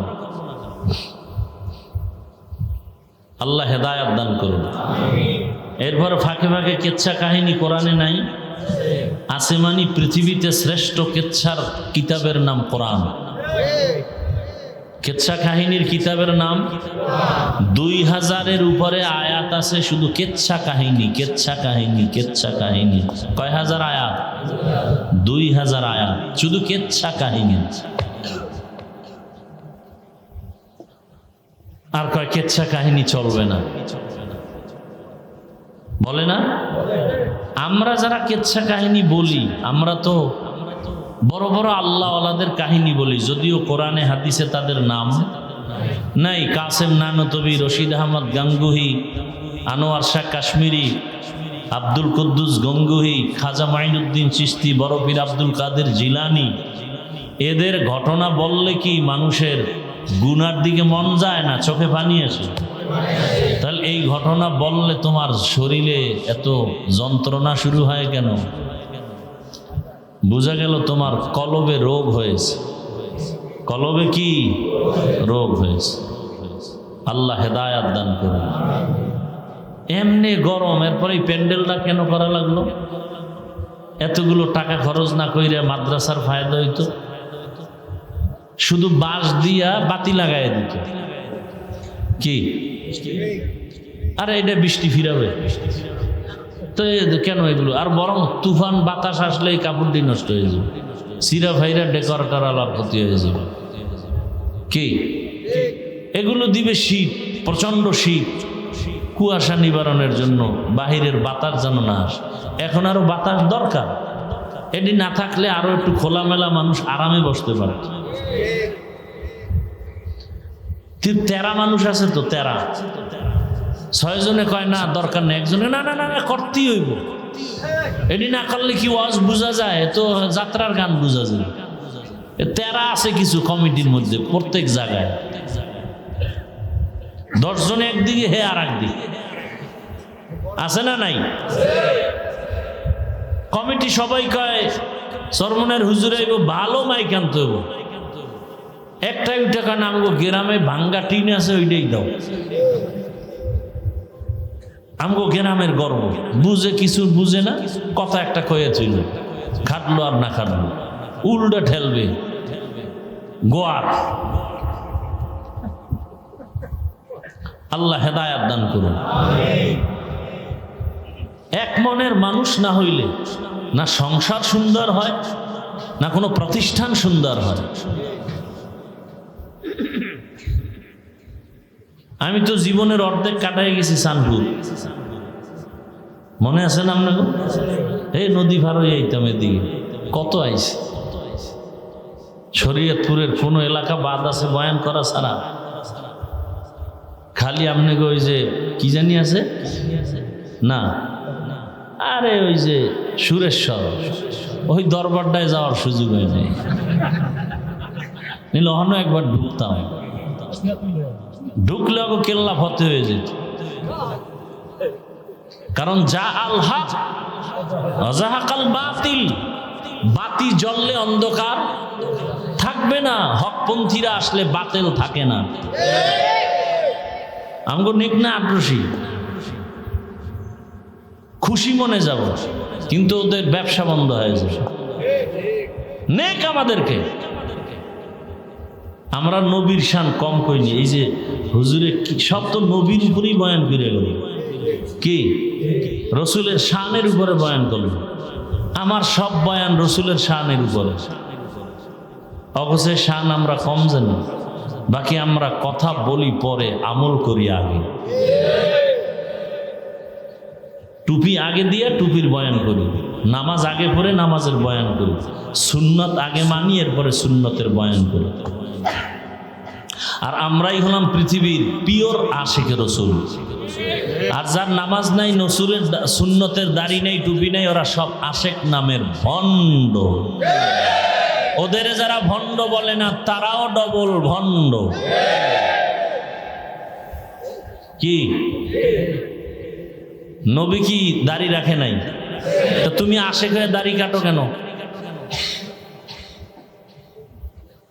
আল্লাহ হেদায়াত দান করুন। এরপরে ফাঁকে ফাঁকে কেচ্ছা কাহিনী কোরআনে নাই? আসমানি পৃথিবীতে শ্রেষ্ঠ কেচ্ছার কিতাবের নাম কোরআন। কেচ্ছা কাহিনীর কিতাবের নাম 2000-এর উপরে আয়াত আছে শুধু কেচ্ছা কাহিনী, কেচ্ছা কাহিনী, কেচ্ছা কাহিনী। কয় হাজার আয়াত? 2000 আয়াত শুধু কেচ্ছা কাহিনী। আর কয় কেচ্ছা কাহিনী চলবে না, বলে না? আমরা যারা কেচ্ছা কাহিনী বলি, আমরা তো বড় বড় আল্লাহওয়ালাদের কাহিনী বলি, যদিও কোরআনে হাদিসে তাদের নাম নাই। কাসেম নানতবি, রশিদ আহমদ গাঙ্গুহি, আনোয়ার শাহ কাশ্মীরি, আব্দুল কুদ্দুস গঙ্গুহি, খাজা মাইনুদ্দিন চিশতি, বড় পীর আব্দুল কাদের জিলানি, এদের ঘটনা বললে কি মানুষের গুনার দিকে মন যায় না, চোখে পানি আসে? তাহলে এই ঘটনা বললে তোমার শরীরে এত যন্ত্রণা শুরু হয় কেন? বোঝা গেল তোমার কলবে রোগ হয়েছে। কলবে কি রোগ হয়েছে? আল্লাহ হেদায়াত দান করুন। এমনি গরম, এরপরে এই প্যান্ডেলটা কেন করা লাগলো? এতগুলো টাকা খরচ না কইরা মাদ্রাসার ফায়দা হইতো, শুধু বাঁশ দিয়া বাতি লাগাই দিত। কি আরে এটা বৃষ্টি ফিরাবে তো কেন এগুলো? আর বরং তুফান বাতাস আসলে এই কাপড়টি নষ্ট হয়ে যাবে, সিরা ভাইরা ডেকোরেটর আলাপ ক্ষতি হয়ে যাবে। কি এগুলো দিবে শীত, প্রচন্ড শীত, কুয়াশা নিবারণের জন্য, বাহিরের বাতাস যেন না আসে। এখন আরো বাতাস দরকার, এটি না থাকলে আরো একটু খোলামেলা মানুষ আরামে বসতে পারে। তেরা মানুষ আছে তো, তেরা 6 জনে কয় না দরকার নেই, একজনে না না না করতেই হইব। এটি না করলে কি ওয়াজ বোঝা যায়? তো যাত্রার গান বোঝা যায়। তেরা আছে কিছু কমিটির মধ্যে, প্রত্যেক জায়গায় 10 জনে একদিকে, হে আর একদিকে আছে না নাই? কমিটি সবাই কয় সরমনের হুজুরে ভালো মাইক আনতে হইব। একটাই টাকা নামবো, গ্রামে ভাঙ্গা টিন আছে ওইটাই দাও। আমগো গ্রামের গর্ব, বুঝে কিছু বুঝে না, কথা একটা কয়েছিল, খাটলো আর না খাটলো, উল্টা ঠেলবে গোয়ার। আল্লাহ হেদায়াত দান করুন। এক মনের মানুষ না হইলে না সংসার সুন্দর হয়, না কোনো প্রতিষ্ঠান সুন্দর হয়। আমি তো জীবনের অর্ধেক কাটাই গেছি চাঁদপুর, মনে আছে না আপনাকে? এই নদী পার হয়ে আইতাম এদিকে, কত আইছে। শরীয়তপুরের কোনো এলাকা বাদ আছে বয়ান করা ছাড়া? খালি আপনাকে ওই যে কি জানি আছে না, আরে ওই যে সুরেশ্বর, ওই দরবারটায় যাওয়ার সুযোগ হয় নাই। নিলে অন্য একবার ঢুকতাম, ঢুকলে ওকে কেল্লা ফতে হয়ে যেত। কারণ যা আল হক ওয়া যাহাকাল বাতিল, বাতি জ্বললে অন্ধকার থাকে থাকবে না, হকপন্থীরা আসলে বাতিল থাকে না। আমগো নেক না আগ্রসী, খুশি মনে যাব, কিন্তু ওদের ব্যবসা বন্ধ হয়ে যাবে। নেক আমাদেরকে, আমরা নবীর শান কম করিনি। এই যে হুজুরে সব তো নবীর উপরেই বয়ান করে গেল, কি রসুলের শানের উপরে বয়ান করল। আমার সব বয়ান রসুলের শানের উপরে, অবশ্যই শান আমরা কম জানি, বাকি আমরা কথা বলি পরে, আমল করি আগে। টুপি আগে দিয়ে টুপির বয়ান করি, নামাজ আগে পড়ে নামাজের বয়ান করি, সুন্নত আগে মানি এরপরে সুন্নতের বয়ান করি। আর আমরাই হলাম পৃথিবীর পিওর আশিকে রসুল। আর যার নামাজ নাই, নসুলের সুন্নতের দাড়ি নেই, টুপি নেই, ওরা সব আশেক নামের ভণ্ড। ওদের যারা ভণ্ড বলে না, তারাও ডবল ভণ্ড। কি নবী কি দাড়ি রাখে নাই? তো তুমি আশেক হয়ে দাড়ি কাটো কেন?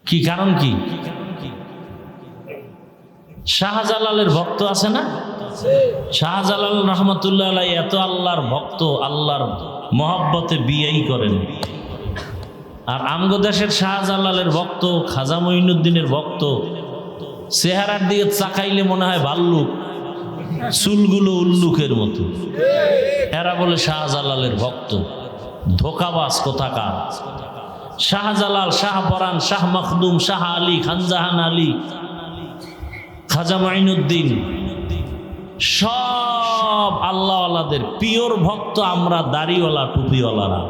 কি কারণ? কি শাহজালালের ভক্ত আছে না? শাহজালাল রহমতুল্লাহ আলাইহি এত আল্লাহর ভক্ত, আল্লাহর মহব্বতে বিয়েই করেন। আর আমগো দেশের শাহজালালের ভক্ত, খাজা মঈনুদ্দিনের ভক্ত, চেহারার দিকে চাকাইলে মনে হয় ভাল্লুক, চুলগুলো উল্লুকের মতো। এরা বলে শাহজালালের ভক্ত। ধোকাবাজ কোথাকার। শাহজালাল, শাহপরান, শাহ মখদুম, শাহ আলী, খানজাহান আলী, খাজা মঈনুদ্দিন সব আল্লাহওয়ালাদের পিওর ভক্ত। আমরা দাড়িওয়ালা, টুপিওয়ালারা।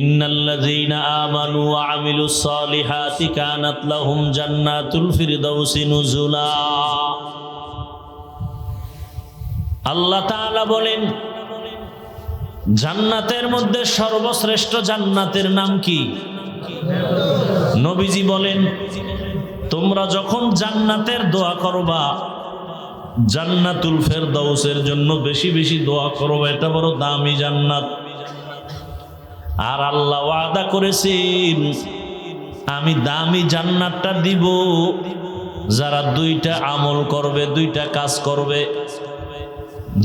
ইন্নাল্লাযীনা আমানু ওয়া আমিলুস সালিহাতি কানাত লাহুম জান্নাতুল ফিরদাউসি নুজুলা। আল্লাহ তাআলা বলেন, জান্নাতের মধ্যে সর্বশ্রেষ্ঠ জান্নাতের নাম কি? নবীজি বলেন, তোমরা যখন জান্নাতের দোয়া করবা, জান্নাতুল ফেরদাউসের জন্য বেশি বেশি দোয়া করবা। এটা বড় দামি জান্নাত। আর আল্লাহ ওয়াদা করেছেন, আমি দামি জান্নাতটা দিব যারা দুইটা আমল করবে, দুইটা কাজ করবে।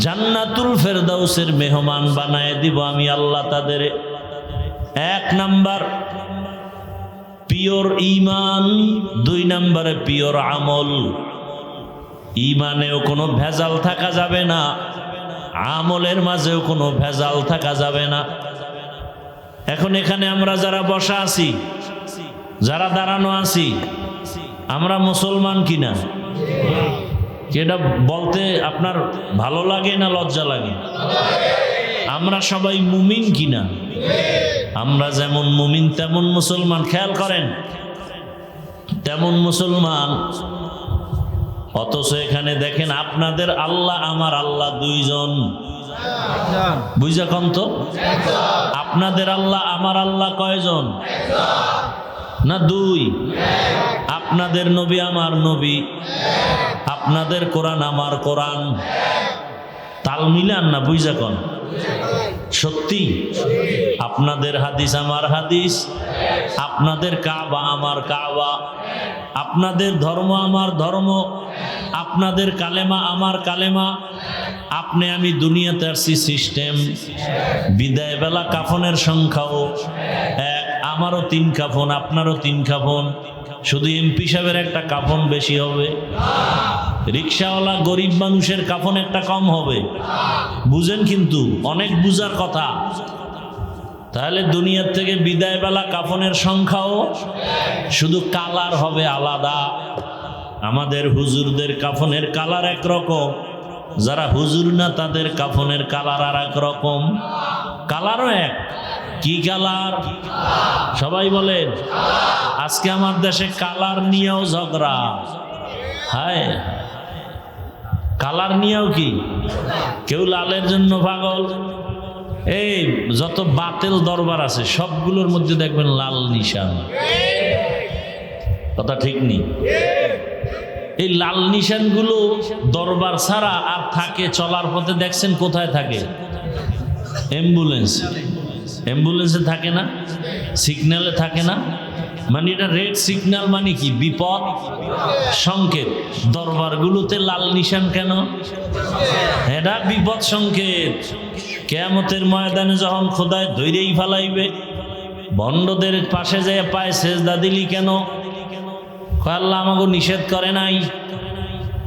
জান্নাতুল ফেরদাউসের মেহমান বানায় দিব আমি আল্লাহ তাদের। এক নাম্বার পিওর ঈমান, দুই নাম্বারে পিওর আমল। ঈমানেও কোনো ভেজাল থাকা যাবে না, আমলের মাঝেও কোনো ভেজাল থাকা যাবে না। এখন এখানে আমরা যারা বসা আছি, যারা দাঁড়ানো আছি, আমরা মুসলমান কিনা? এটা বলতে আপনার ভালো লাগে না লজ্জা লাগে? আমরা সবাই মুমিন কিনা? আমরা যেমন মুমিন তেমন মুসলমান, খেয়াল করেন, তেমন মুসলমান। অথচ এখানে দেখেন, আপনাদের আল্লাহ আমার আল্লাহ দুইজন। বুঝা কম তো? আপনাদের আল্লাহ আমার আল্লাহ কয়জন? না দুই? আপনাদের নবী আমার নবী, আপনাদের কোরআন আমার কোরআন। তাল মিলান না? বুঝা কন সত্যি? আপনাদের হাদিস আমার হাদিস, আপনাদের কাবা আমার কাবা, আপনাদের ধর্ম আমার ধর্ম, আপনাদের কালেমা আমার কালেমা। আপনি আমি দুনিয়াতে আসছি সিস্টেম। বিদায় বেলা কাফনের সংখ্যাও এক, আমারও 3 কাফন, আপনারও 3 কাফন। শুধু এমপি সাহেবের একটা কাফন বেশি হবে, রিক্সাওয়ালা গরিব মানুষের কাফন একটা কম হবে। বুঝেন কিন্তু, অনেক বুঝার কথা। তাহলে দুনিয়ার থেকে বিদায় বেলা কাফনের সংখ্যাও, শুধু কালার হবে আলাদা। আমাদের হুজুরদের কাফনের কালার একরকম, যারা হুজুর না তাদের কাফনের কালার আর এক রকম। কালারও এক। কি কালার? সবাই বলেন। আজকে আমার দেশে কালার নিয়েও ঝগড়া। হায়, কালার নিয়েও কি? কেউ লালের জন্য পাগল। এই যত বাতিল দরবার আছে সবগুলোর মধ্যে দেখবেন লাল নিশান। কথা ঠিক নেই? এই লাল নিশানগুলো দরবার ছাড়া আর থাকে চলার পথে দেখছেন কোথায় থাকে? অ্যাম্বুলেন্সে থাকে না, সিগন্যালে থাকে না, মানে এটা রেড সিগন্যাল মানে কি? বিপদ সংকেত। দরবারগুলোতে লাল নিশান কেন? এটা বিপদ সংকেত। কিয়ামতের ময়দানে যখন খোদায় ধৈরেই ফালাইবে, ভণ্ডদের পাশে যেয়ে পায় সেজদা দিলি কেন? আল্লাহ আমাকে নিষেধ করে নাই।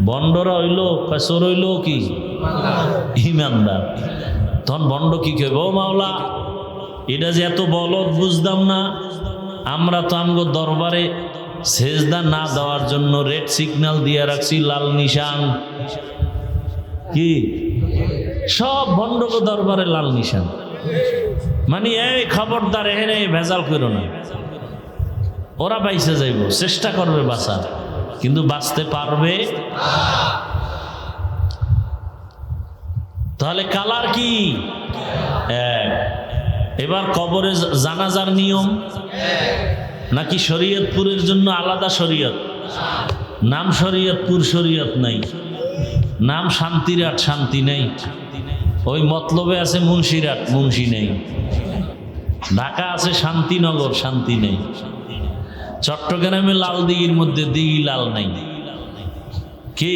ভণ্ডরা হইল চোর হইল কি ইমানদার। তখন ভণ্ড কি কইব, ও মাওলা এটা যে এত বলদ বুঝতাম না, আমরা তো আমগো দরবারে সেজদা না দেওয়ার জন্য রেড সিগন্যাল দিয়ে রাখছি, লাল নিশান। কি সব ভণ্ডগো দরবারে লাল নিশান, মানে এই খবরদার এখানে ভেজাল করো না। ওরা বাইসে যাইব, চেষ্টা করবে বাঁচার, কিন্তু বাঁচতে পারবে। তাহলে কালার কি? এবার কবরে জানাজার নিয়ম নাকি শরীয়তপুরের জন্য আলাদা শরীয়ত? নাম শরীয়তপুর, শরীয়ত নাই। নাম শান্তিরাট, শান্তি নেই। ওই মতলবে আছে মুন্সিরাট, মুন্সি নেই। ঢাকা আছে শান্তিনগর, শান্তি নেই। চট্টগ্রামে লাল দিঘির মধ্যে দিঘি লাল নাই। কি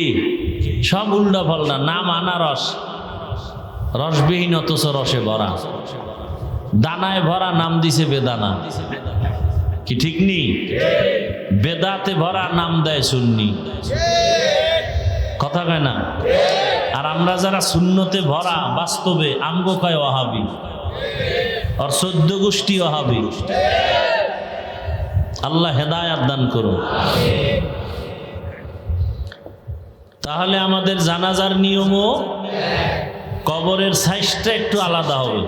সব উল্টা পাল্টা। নাম আনারস, রসবিহীন অথচ রসে ভরা। দানায় ভরা, নাম দিছে বেদানা। কি ঠিক নেই? বেদাতে ভরা, নাম দেয় সুন্নি। কথা কয় না? আর আমরা যারা সুন্নতে ভরা, বাস্তবে আমগো কয় ওয়াহাবি, আর 14 গোষ্ঠী ওয়াহাবি। আল্লাহ হেদায়াত দান করো। তাহলে আমাদের জানাজার নিয়মও কবরের সাইজটা একটু আলাদা হবে।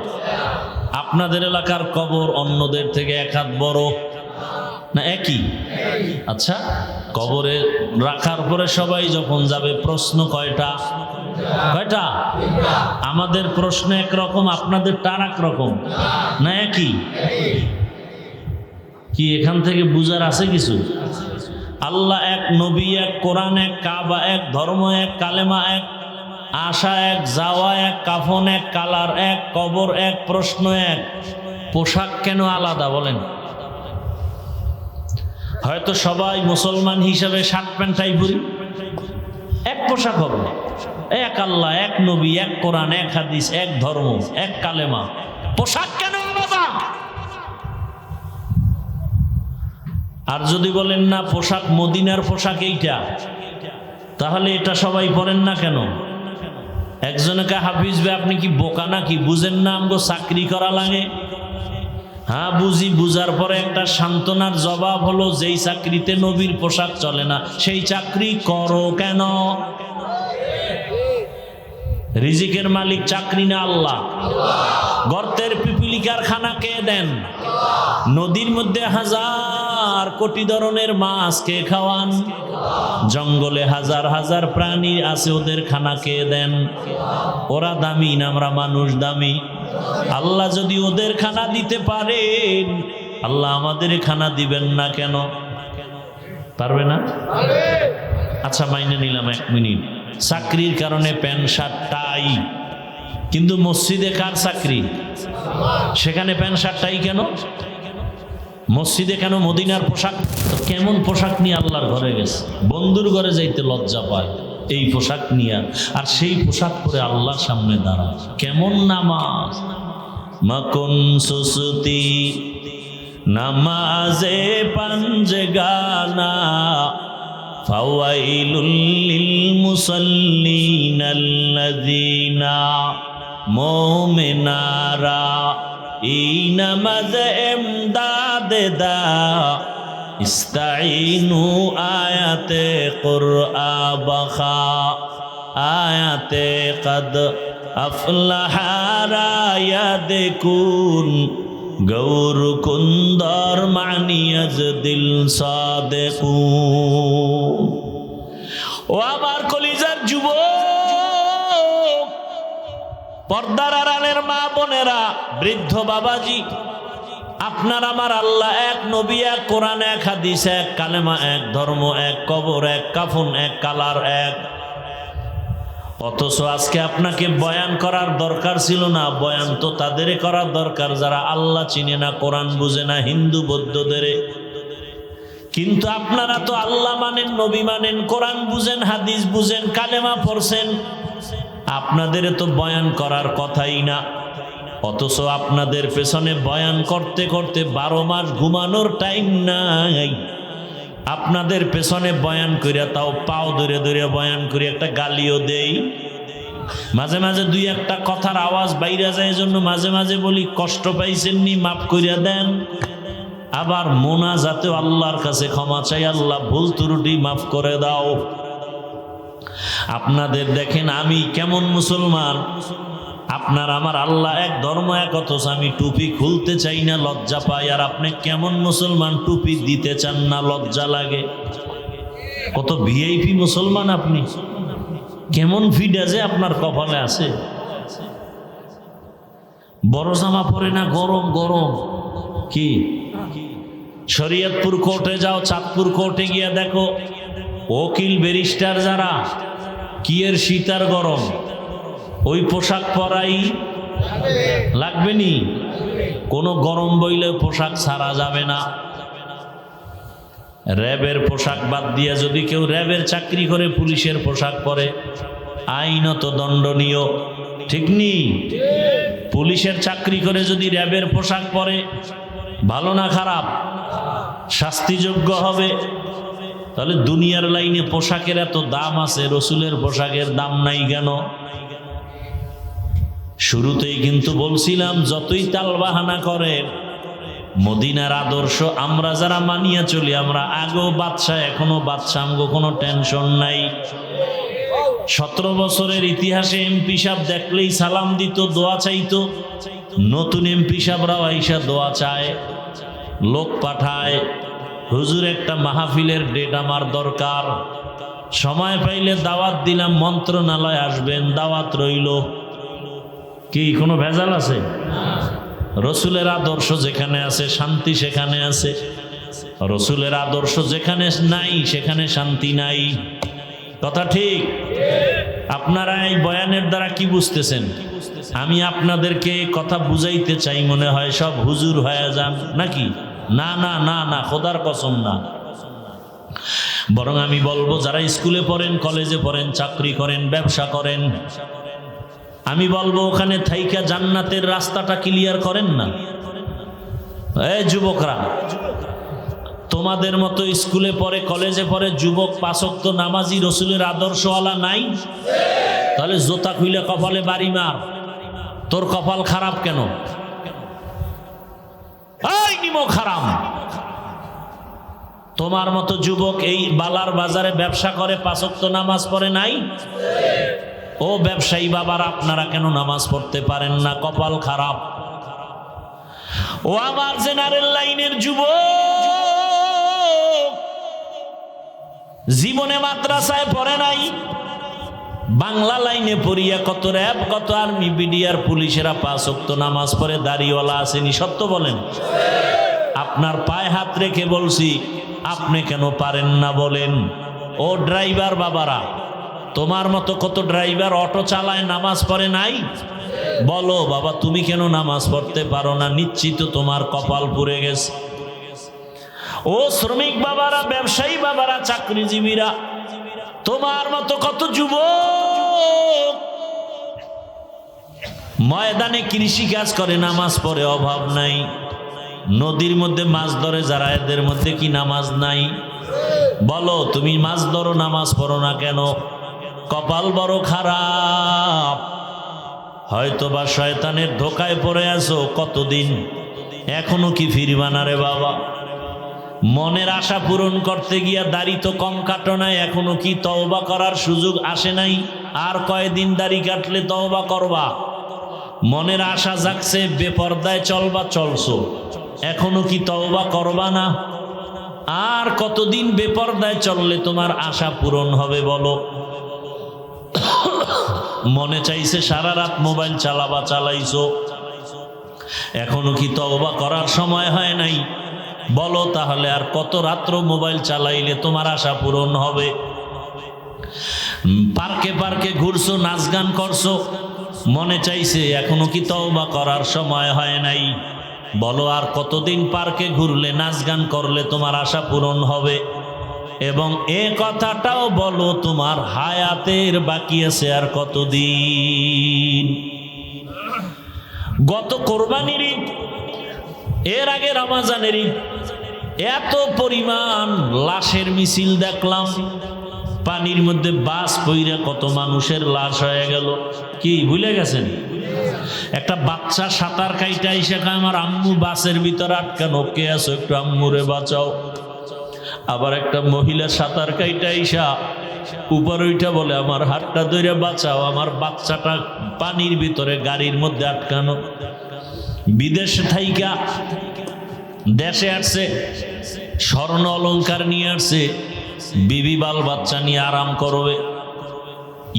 আপনাদের এলাকার কবর অন্যদের থেকে এক হাত বড় না একই? আচ্ছা, কবরে রাখার পরে সবাই যখন যাবে, প্রশ্ন কয়টা? কয়টা? আমাদের প্রশ্ন একরকম, আপনাদের টার একরকম না একই? কি এখান থেকে বুঝার আছে কিছু? আল্লাহ এক, নবী এক, কোরআন এক, কাবা এক, ধর্ম এক, কালেমা এক, আশা এক, যাওয়া এক, কাফন এক, কালার এক, কবর এক, প্রশ্ন এক। পোশাক কেন আলাদা বলেন? হয়তো সবাই মুসলমান হিসাবে শার্ট প্যান্টাই পরি, এক পোশাক হবে। এক আল্লাহ, এক নবী, এক কোরআন, এক হাদিস, এক ধর্ম, এক কালেমা। পোশাক কেন আলাদা? আর যদি বলেন না পোশাক মদিনার পোশাক এইটা, তাহলে এটা সবাই পরেন না কেন? একজনকে হাফিজ ভাই আপনি কি বোকা নাকি? বুঝেন না আমগো চাকরি করা লাগে? হ্যাঁ বুঝি। বুঝার পরে একটা সান্ত্বনার জবাব হলো, যেই চাকরিতে নবীর পোশাক চলে না সেই চাকরি করো কেন? রিজিকের মালিক চাকরি না আল্লাহ? গর্তের পিপিলিকার খানা কে দেন? নদীর মধ্যে হাজার কোটি ধরনের মাছ কে খাওয়ান? জঙ্গলে হাজার হাজার প্রাণী আছে, ওদের খানা কে দেন? ওরা দামি না আমরা মানুষ দামি? আল্লাহ যদি ওদের খানা দিতে পারেন, আল্লাহ আমাদের খানা দিবেন না কেন? পারবে না? আচ্ছা মাইনে নিলাম 1 মিনিট, চাকরির কারণে প্যান্ট শার্ট টাই, কিন্তু মসজিদে কার চাকরি? সেখানে প্যান্ট শার্ট টাই কেন? মসজিদে কেন? মদিনার পোশাক। কেমন পোশাক নিয়ে আল্লাহর ঘরে গেছে, বন্ধুর ঘরে যাইতে লজ্জা পায় এই পোশাক নিয়ে, আর সেই পোশাক পরে আল্লাহর সামনে দাঁড়ায়। কেমন নামাজ! মাকুন সুসুতি নামাজে পাঞ্জগানা, ফাওয়াইলুল লিল মুসাল্লিনাল্লাযিনা মুমিনারা। এই নামাজ এমদাদ দা ইস্তাইনু আয়াতে কুরআ বাখা, আয়াতে কদ আফলাহা রায়াদকুন গৌর কুন্দর মানিয়াজ দিল সাদেকুন। ও আমার কলিজার যুবক, পর্দার আড়ালের মা বোনেরা, বৃদ্ধ বাবাজি, আপনার আমার আল্লাহ এক, নবী এক, কোরআন এক, হাদিস এক, কালেমা এক, ধর্ম এক, কবর এক, কাফন এক, কালার এক। অথচ আজকে আপনাকে বয়ান করার দরকার ছিল না। বয়ান তো তাদের করার দরকার যারা আল্লাহ চিনে না, কোরআন বুঝে না, হিন্দু বৌদ্ধদের। কিন্তু আপনারা তো আল্লাহ মানেন, নবী মানেন, কোরআন বুঝেন, হাদিস বুঝেন, কালেমা পড়ছেন, আপনাদের তো বয়ান করার কথাই না। অথচ আপনাদের পেছনে বয়ান করতে করতে 12 মাস ঘুমানোর টাইম নাই। আপনাদের পেছনে বয়ান করিয়া, তাও পাও ধরে ধরে বয়ান করি, একটা গালিও দেই, মাঝে মাঝে দুই একটা কথার আওয়াজ বাইরে যায়, জন্য মাঝে মাঝে বলি কষ্ট পাইছেননি, মাফ করিয়া দেন। আবার মোনাজাতে আল্লাহর কাছে ক্ষমা চাই, আল্লাহ ভুল ত্রুটি মাফ করে দাও। আপনাদের দেখেন আমি কেমন মুসলমান, আপনার আমার আল্লাহ এক, ধর্ম এক, অথচ আমি টুপি খুলতে চাই না, লজ্জা পাই। আর আপনি কেমন মুসলমান, টুপি দিতে চান না, লজ্জা লাগে। কত ভিআইপি মুসলমান আপনি, কেমন ফিডা যে আপনার কপালে আছে। বড় জামা পরে না, গরম গরম। কি শরীয়তপুর কোর্টে যাও, চাঁদপুর কোর্টে গিয়া দেখো উকিল ব্যারিস্টার যারা, কি এর শীত আর গরম, ওই পোশাক পরাই লাগবে নি। কোনো গরম বইলে পোশাক ছাড়া যাবে না। র্যাবের পোশাক বাদ দিয়ে যদি কেউ র্যাবের চাকরি করে পুলিশের পোশাক পরে, আইনত দণ্ডনীয়, ঠিক নি? পুলিশের চাকরি করে যদি র্যাবের পোশাক পরে, ভালো না খারাপ? শাস্তিযোগ্য হবে। তাহলে দুনিয়ার লাইনে পোশাকের এত দাম আছে, রসুলের পোশাকের দাম নাই কেন? শুরুতেই কিন্তু বলছিলাম, যতই তালবাহানা করেন, মদিনার আদর্শ আমরা যারা মানিয়া চলি, আমরা আগেও বাদশা, এখনো বাদশা, আমগো কোনো টেনশন নাই। 17 বছরের ইতিহাসে এমপি সাহেব দেখলেই সালাম দিত, দোয়া চাইতো। নতুন এমপি সাহেবরাও আইসা দোয়া চায়, লোক পাঠায়, হুজুর একটা মাহফিলের ডেট আমার দরকার, সময় পাইলে দাওয়াত দিলাম, মন্ত্রণালয় আসবেন, দাওয়াত রইল। কি কোনো ভেজাল আছে? রসুলের আদর্শ যেখানে আছে শান্তি সেখানে আছে, রসুলের আদর্শ যেখানে নাই সেখানে শান্তি নাই। কথা ঠিক? আপনারা এই বয়ানের দ্বারা কি বুঝতেছেন? আমি আপনাদেরকে কথা বুঝাইতে চাই, মনে হয় সব হুজুর হয়ে যান নাকি? না না না না, খোদার কসম না। বরং আমি বলবো, যারা স্কুলে পড়েন, কলেজে পড়েন, চাকরি করেন, ব্যবসা করেন, আমি বলবো ওখানে থাইকা জান্নাতের রাস্তাটা ক্লিয়ার করেন না। এই যুবকরা, তোমাদের মতো স্কুলে পড়ে, কলেজে পড়ে যুবক 5 ওয়াক্ত নামাজি, রসুলের আদর্শওয়ালা নাই? তাহলে জোতা খুইলে কপালে বাড়ি মার। তোর কপাল খারাপ কেন? এই নিমক হারাম। তোমার মতো যুবক এই বালার বাজারে ব্যবসা করে, 5 ওয়াক্ত নামাজ পড়ে নাই? ও ব্যবসায়ী বাবার, আপনারা কেন নামাজ পড়তে পারেন না? কপাল খারাপ। ও আমার জেনারেল লাইনের যুবক, জীবনে মাদ্রাসায় পড়ে নাই, বাংলা লাইনে পড়িয়া কত র্যাব, কত আর্মি, বিডিআর, পুলিশেরা 5 ওয়াক্ত নামাজ পড়ে, দাড়িওয়ালা আসেনি। সত্য বলেন? আপনার পায়ে হাত রেখে বলছি, আপনি কেন পারেন না বলেন? ও ড্রাইভার বাবারা, তোমার মতো কত ড্রাইভার অটো চালায়, নামাজ পড়ে নাই? বলো বাবা, তুমি কেন নামাজ পড়তে পারো না? নিশ্চিত তোমার কপাল পুড়ে গেছে। ও শ্রমিক বাবারা, ব্যবসায়ী বাবারা, চাকরিজীবীরা, তোমার মতো কত যুবক ময়দানে কৃষি কাজ করে, নামাজ পড়ে, অভাব নাই। নদীর মধ্যে মাছ ধরে যারা, এদের মধ্যে কি নামাজ নাই? বলো, তুমি মাছ ধরো, নামাজ পড়ো না কেন? কপাল বড় খারাপ। হয়তো বা শয়তানের ধোকায় পড়ে আছো কতদিন, এখনো কি ফিরবা না রে বাবা? মনের আশা পূরণ করতে গিয়া দাড়ি তো কম কাটো নাই, এখনো কি তওবা করার সুযোগ আসে নাই? আর কয়দিন দাড়ি কাটলে তওবা করবা? মনের আশা জাগছে, বেপরদায় চলবা, চলছো, এখনো কি তওবা করবা না? আর কতদিন বেপরদায় চললে তোমার আশা পূরণ হবে বলো? মনে চাইছে সারা রাত মোবাইল চালাবা, চালাইছো, এখনো কি তওবা করার সময় হয় নাই? বলো তাহলে আর কত রাত্র মোবাইল চালাইলে তোমার আশা পূরণ হবে? পার্কে পার্কে ঘুরছো, নাচ গান করছো, মনে চাইছে এখনো কি তওবা করার সময় হয় নাই? বলো আর কতদিন পার্কে ঘুরলে নাচ গান করলে তোমার আশা পূরণ হবে? এবং এ কথাটাও বলো তোমার হায়াতের বাকি আছে আর কতদিন? গত কোরবানির ঈদ, এর আগে রমজানের ঈদ, এত পরিমাণ লাশের মিছিল দেখলাম। পানির মধ্যে বাস পইরা কত মানুষের লাশ হয়ে গেল। কি ভুলে গেছেন? একটা বাচ্চা সাঁতার কাইটা এসে আমার আম্মু বাসের ভিতরে আটকানো, কে আছো একটু আম্মুরে বাঁচাও। আবার একটা মহিলা সাঁতার কাইটা এসা উপরে উঠা বলে আমার হাতটা ধরে বাঁচাও, আমার বাচ্চাটা পানির ভিতরে গাড়ির মধ্যে আটকানো। বিদেশে থাইকা দেশে আসছে, স্বর্ণ অলংকার নিয়ে আসছে, বিবি বাল বাচ্চা নিয়ে আরাম করবে।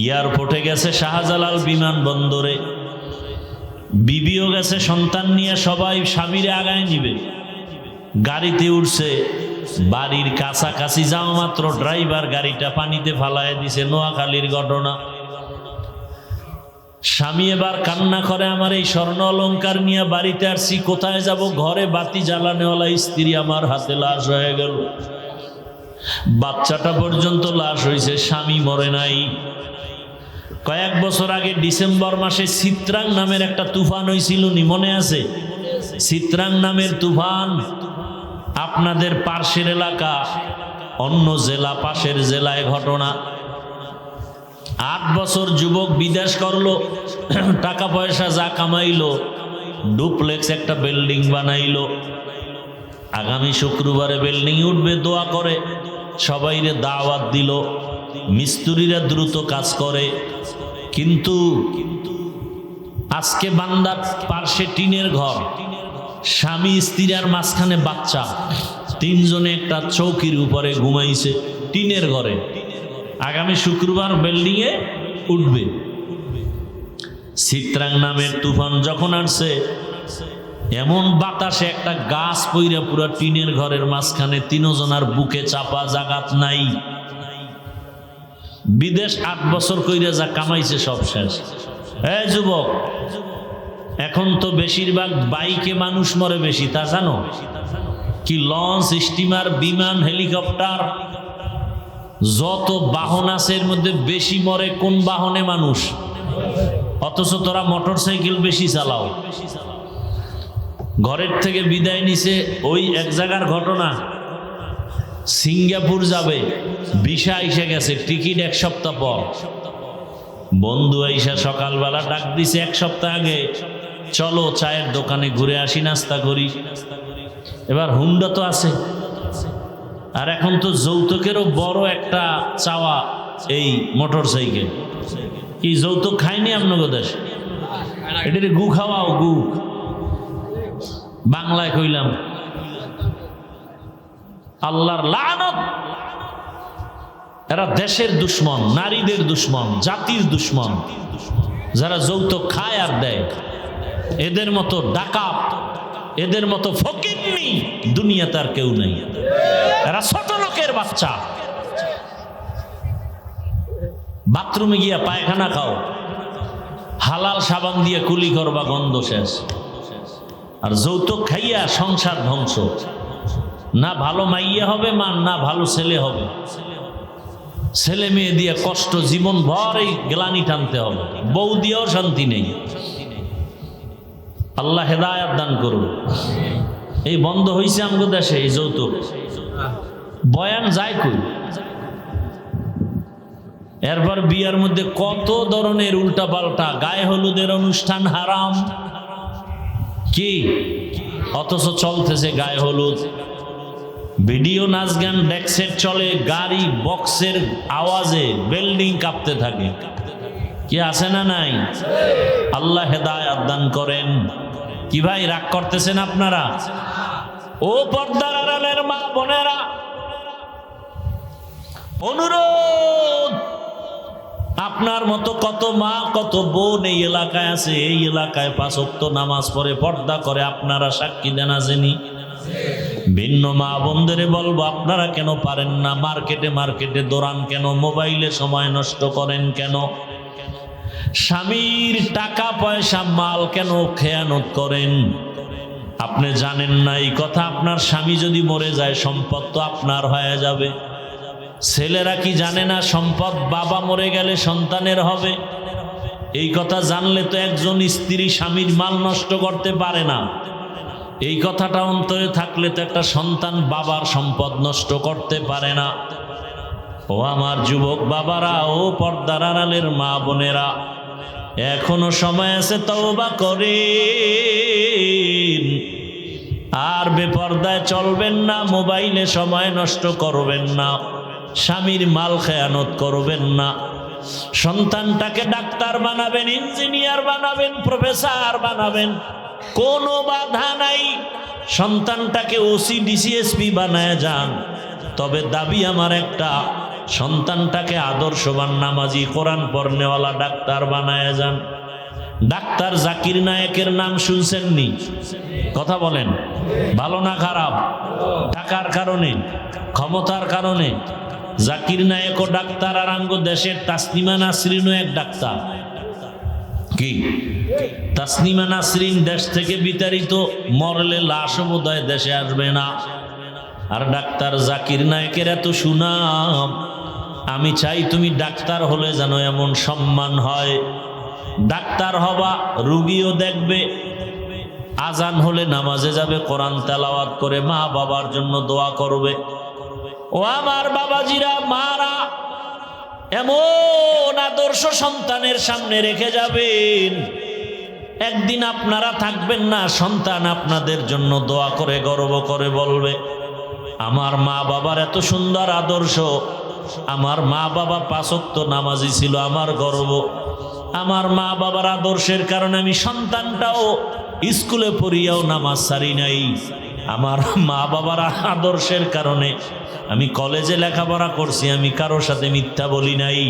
এয়ারপোর্টে গেছে শাহজালাল বিমানবন্দরে, বিবিও গেছে সন্তান নিয়ে, সবাই স্বামীরে আগায় নিবে। গাড়িতে উঠছে, বাড়ির কাছাকাছি যাওয়া মাত্র ড্রাইভার গাড়িটা পানিতে ফালায় দিছে। নোয়াখালীর ঘটনা। স্বামী এবার কান্না করে, আমার এই স্বর্ণ অলংকার নিয়ে বাড়িতে আসছি, কোথায় যাব? ঘরে বাতি জ্বালানেওয়ালা স্ত্রী আমার হাতে লাশ হয়ে গেল। বাচ্চাটা পর্যন্ত লাশ হয়েছে, স্বামী মরে নাই। কয়েক বছর আগে ডিসেম্বর মাসে চিত্রাং নামের একটা তুফান হয়েছিল, নি মনে আছে? চিত্রাং নামের তুফান আপনাদের পার্শ্বের এলাকা, অন্য জেলা, পাশের জেলায় ঘটনা। 8 বছর যুবক বিদেশ করলো, টাকা পয়সা যা কামাইলো, ডুপ্লেক্স একটা বিল্ডিং বানাইলো। আগামী শুক্রবারে বিল্ডিং উঠবে, দোয়া করে সবাইরে দাওয়াত দিল। মিস্ত্রিরা দ্রুত কাজ করে, কিন্তু আজকে বান্দার পার্শ্বে টিনের ঘর, স্বামী স্ত্রীর মাঝখানে বাচ্চা, 3 জনে একটা চৌকির উপরে ঘুমাইছে টিনের ঘরে। আগামী শুক্রবার বিল্ডিং এ উঠবে। চিত্রাং নামের তুফান যখন আসছে, এমন বাতাসে একটা গাছ পইরা পুরো টিনের ঘরের মাঝখানে, 3 জনার বুকে চাপা, জাগাত নাই। বিদেশ 8 বছর কইরা যা কামাইছে সব শেষ। এই যুবক, এখন তো বেশিরভাগ বাইকে মানুষ মরে বেশি, তা জানো? কি লঞ্চ, স্টিমার, বিমান, হেলিকপ্টার, যত বাহন আছে এর মধ্যে বেশি মরে কোন বাহনে? মানুষ। অথচ তোরা মোটর সাইকেল বেশি চালাও। ঘরের থেকে বিদায় নিছে, ওই এক জায়গার ঘটনা, সিঙ্গাপুর যাবে, ভিসা এসে গেছে, টিকিট 1 সপ্তাহ পর। বন্ধু আইসা সকালবেলা ডাক দিছে 1 সপ্তাহ আগে, চলো চায়ের দোকানে ঘুরে আসি, নাস্তা করি। এবার হুন্ডা তো আছে, আর এখন তো যৌতুকেরও বড় একটা চাওয়া এই মোটর সাইকেল। কি যৌতুক খায়নি আপনাদের দেশে? এটারে গু খাওয়াও, গু বাংলায় কইলাম। আল্লাহর লানত। এরা দেশের দুশ্মন, নারীদের দুশ্মন, জাতির দুশ্মন। যারা যৌতুক খায় আর দেয়, এদের মতো ডাকাত, এদের মতো ফকিন্নি দুনিয়াতে আর কেউ নেই। এরা ছোট লোকের বাচ্চা। বাথরুমে গিয়া পায়খানা খাও, হালাল সাবান দিয়ে কুলি করবা, গন্ধ শেষ। আর যৌতুক খাইয়া সংসার ধ্বংস। না ভালো মাইয়া হবে মা, না ভালো ছেলে হবে। ছেলে মেয়ে দিয়ে কষ্ট, জীবন ভর এই গ্লানি টানতে হবে। বউ দিয়েও শান্তি নেই। আল্লাহ হেদায়াত দান করুন। এই বন্ধ হয়েছে আমাদের দেশে এই যৌতুক। বয়ান যায় কই? এরপর বিয়ার মধ্যে কত ধরনের উল্টা পাল্টা, গায়ে হলুদের অনুষ্ঠান হারাম। কি অথচ চলতেছে গায়ে হলুদ, ভিডিও, নাচ গান, ডেক্সেট চলে, গাড়ি বক্সের আওয়াজে বিল্ডিং কাঁপতে থাকে। কি আছে না নাই? আল্লাহ হেদায়াত দান করেন। কি ভাই রাগ করতেছেন আপনারা? ও পর্দার আড়ালের মা বোনেরা, অনুরোধ, আপনার মতো কত মা কত বোন এই এলাকায় আছে। এই এলাকায় 5 ওয়াক্ত নামাজ পড়ে, পর্দা করে, আপনারা সাক্ষী দেন। আসেনি? ভিন্ন মা বোনদের বলবো, আপনারা কেন পারেন না? মার্কেটে মার্কেটে দৌড়ান কেন? মোবাইলে সময় নষ্ট করেন কেন? স্বামীর টাকা পয়সা মাল কেন খেয়ানত করেন? আপনি জানেন না এই কথা, আপনার স্বামী যদি মরে যায় সম্পদ তো আপনার হয়ে যাবে। ছেলেরা কি জানে না সম্পদ বাবা মরে গেলে সন্তানের হবে? এই কথা জানলে তো একজন স্ত্রী স্বামীর মাল নষ্ট করতে পারে না। এই কথাটা অন্তরে থাকলে তো একটা সন্তান বাবার সম্পদ নষ্ট করতে পারে না। ও আমার যুবক বাবারা, ও পর্দার আড়ালের মা বোনেরা, এখনো সময় আছে, তওবা করেন। আর বেপর্দায় চলবেন না, মোবাইলে সময় নষ্ট করবেন না, স্বামীর মাল খেয়ানত করবেন না। সন্তানটাকে ডাক্তার বানাবেন, ইঞ্জিনিয়ার বানাবেন, প্রফেসর বানাবেন, কোনো বাধা নাই। সন্তানটাকে ওসি ডিসিএসপি বানায় যান। তবে দাবি আমার একটা, সন্তানটাকে আদর্শবান নামাজি কোরআন পড়নেওয়ালা ডাক্তার বানায় যান। ডাক্তার জাকির নায়েকের নাম শুনছেননি? কথা বলেন, ভালো না খারাপ? টাকার কারণে, ক্ষমতার কারণে জাকির নায়েকও ডাক্তার, আর আঙ্গ দেশের তাসনিমা নাসরিনও এক ডাক্তার। কি তাসনিমা নাসরিন দেশ থেকে বিতাড়িত, মরলে লাশও বোধহয় দেশে আসবে না। আর ডাক্তার জাকির নায়েকের এত সুনাম। আমি চাই তুমি ডাক্তার হলে যেন এমন সম্মান হয়। ডাক্তার হবা, রুগীও দেখবে, আজান হলে নামাজে যাবে, কোরআন তেলাওয়াত করে মা বাবার জন্য দোয়া করবে। ও আমার বাবাজিরা, মারা এমন আদর্শ সন্তানের সামনে রেখে যাবেন, একদিন আপনারা থাকবেন না, সন্তান আপনাদের জন্য দোয়া করে গর্ব করে বলবে, আমার মা বাবার এত সুন্দর আদর্শ, আমার মা বাবা ৫ ওয়াক্ত নামাজি ছিল, আমার গর্ব। আমার মা বাবার আদর্শের কারণে আমি সন্তানটাও স্কুলে পড়িয়াও নামাজ ছাড়ি নাই। আমার মা বাবার আদর্শের কারণে আমি কলেজে লেখাপড়া করছি, আমি কারোর সাথে মিথ্যা বলি নাই।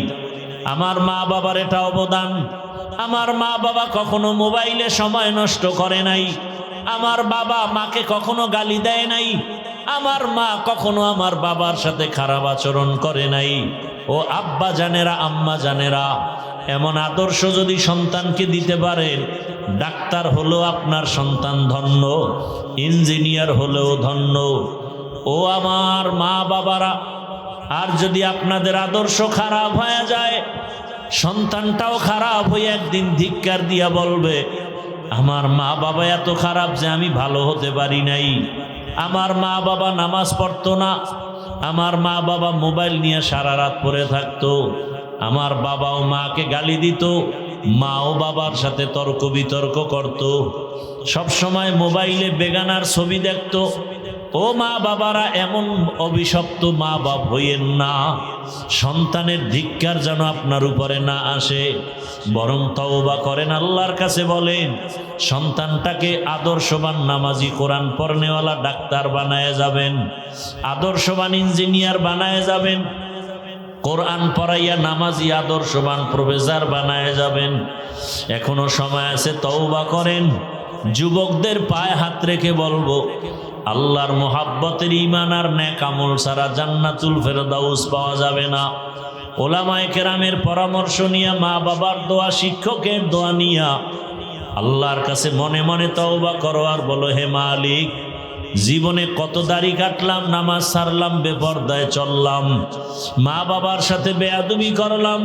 আমার মা বাবার এটা অবদান। আমার মা বাবা কখনো মোবাইলে সময় নষ্ট করে নাই। আমার বাবা মাকে কখনো গালি দেয় নাই। আমার মা কখনো আমার বাবার সাথে খারাপ আচরণ করে নাই। ও আব্বা জানেরা, আম্মা জানেরা, এমন আদর্শ যদি সন্তানকে দিতে পারেন, ডাক্তার হলেও আপনার সন্তান ধন্য, ইঞ্জিনিয়ার হলেও ধন্য। ও আমার মা বাবারা, আর যদি আপনাদের আদর্শ খারাপ হয়ে যায়, সন্তানটাও খারাপ হয়ে একদিন ধিক্কার দিয়া বলবে, আমার মা বাবা এত খারাপ যে আমি ভালো হতে পারি নাই। আমার মা বাবা নামাজ পড়তো না, আমার মা বাবা মোবাইল নিয়ে সারা রাত পড়ে থাকতো, আমার বাবাও মাকে গালি দিত, মাও বাবার সাথে তর্ক বিতর্ক করত, সব সময় মোবাইলে বেগানার ছবি দেখত। ও মা বাবারা, এমন অভিশপ্ত মা বাপ হইয়েন না। সন্তানের ধিক্কার যেন আপনার উপরে না আসে, বরং তওবা করেন, আল্লাহর কাছে বলেন, সন্তানটাকে আদর্শবান নামাজি কোরআন পড়নেওয়ালা ডাক্তার বানায় যাবেন, আদর্শবান ইঞ্জিনিয়ার বানায় যাবেন, কোরআন পড়াইয়া নামাজি আদর্শবান প্রফেসর বানায় যাবেন। এখনো সময় আছে, তওবা করেন। যুবকদের পায়ে হাত রেখে বলবো, আল্লাহর মোহাব্বতের ঈমান আর নেক আমল ছাড়া জান্নাতুল ফেরদাউস পাওয়া যাবে না। ওলামায়ে কেরামের পরামর্শ নিয়া, মা বাবার দোয়া, শিক্ষকের দোয়া নিয়া আল্লাহর কাছে মনে মনে তওবা করো আর বলো, হে মালিক, জীবনে কত দাড়ি কাটলাম, নামাজ ছাড়লাম, বেপরদায় চললাম, মা বাবার সাথে বেয়াদবি করলাম,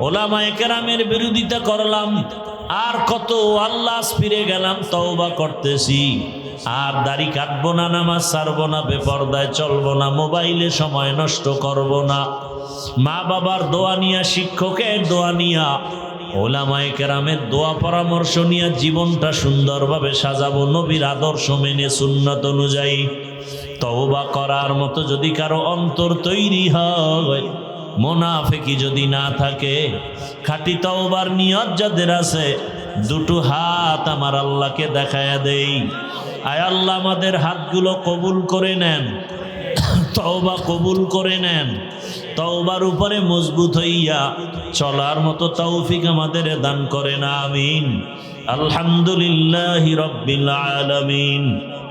ওলামায়ে কেরামের বিরোধিতা করলাম, আর কত আল্লাহ ফিরে গেলাম, তওবা করতেছি। আর দাড়ি কাটবো না, নামাজ ছাড়বো না, বেপরদায় চলবো না, মোবাইলে সময় নষ্ট করব না। মা বাবার দোয়া নিয়া, শিক্ষকের দোয়া নিয়া, ওলামায়ে কেরামের দোয়া পরামর্শ নিয়ে জীবনটা সুন্দরভাবে সাজাবো, নবীর আদর্শ মেনে, সুন্নাত অনুযায়ী। তওবা করার মতো যদি কারো অন্তর তৈরি হয়, মুনাফিকি যদি না থাকে, খাঁটি তওবার নিয়ত যাদের আছে, দুটো হাত আমার আল্লাহকে দেখায়া দেই। আয় আল্লাহ, আমাদের হাতগুলো কবুল করে নেন, তওবা কবুল করে নেন, তওবার উপরে মজবুত হইয়া চলার মতো তৌফিক আমাদের দান করেন। আমিন। আলহামদুলিল্লাহি রাব্বিল আলামিন।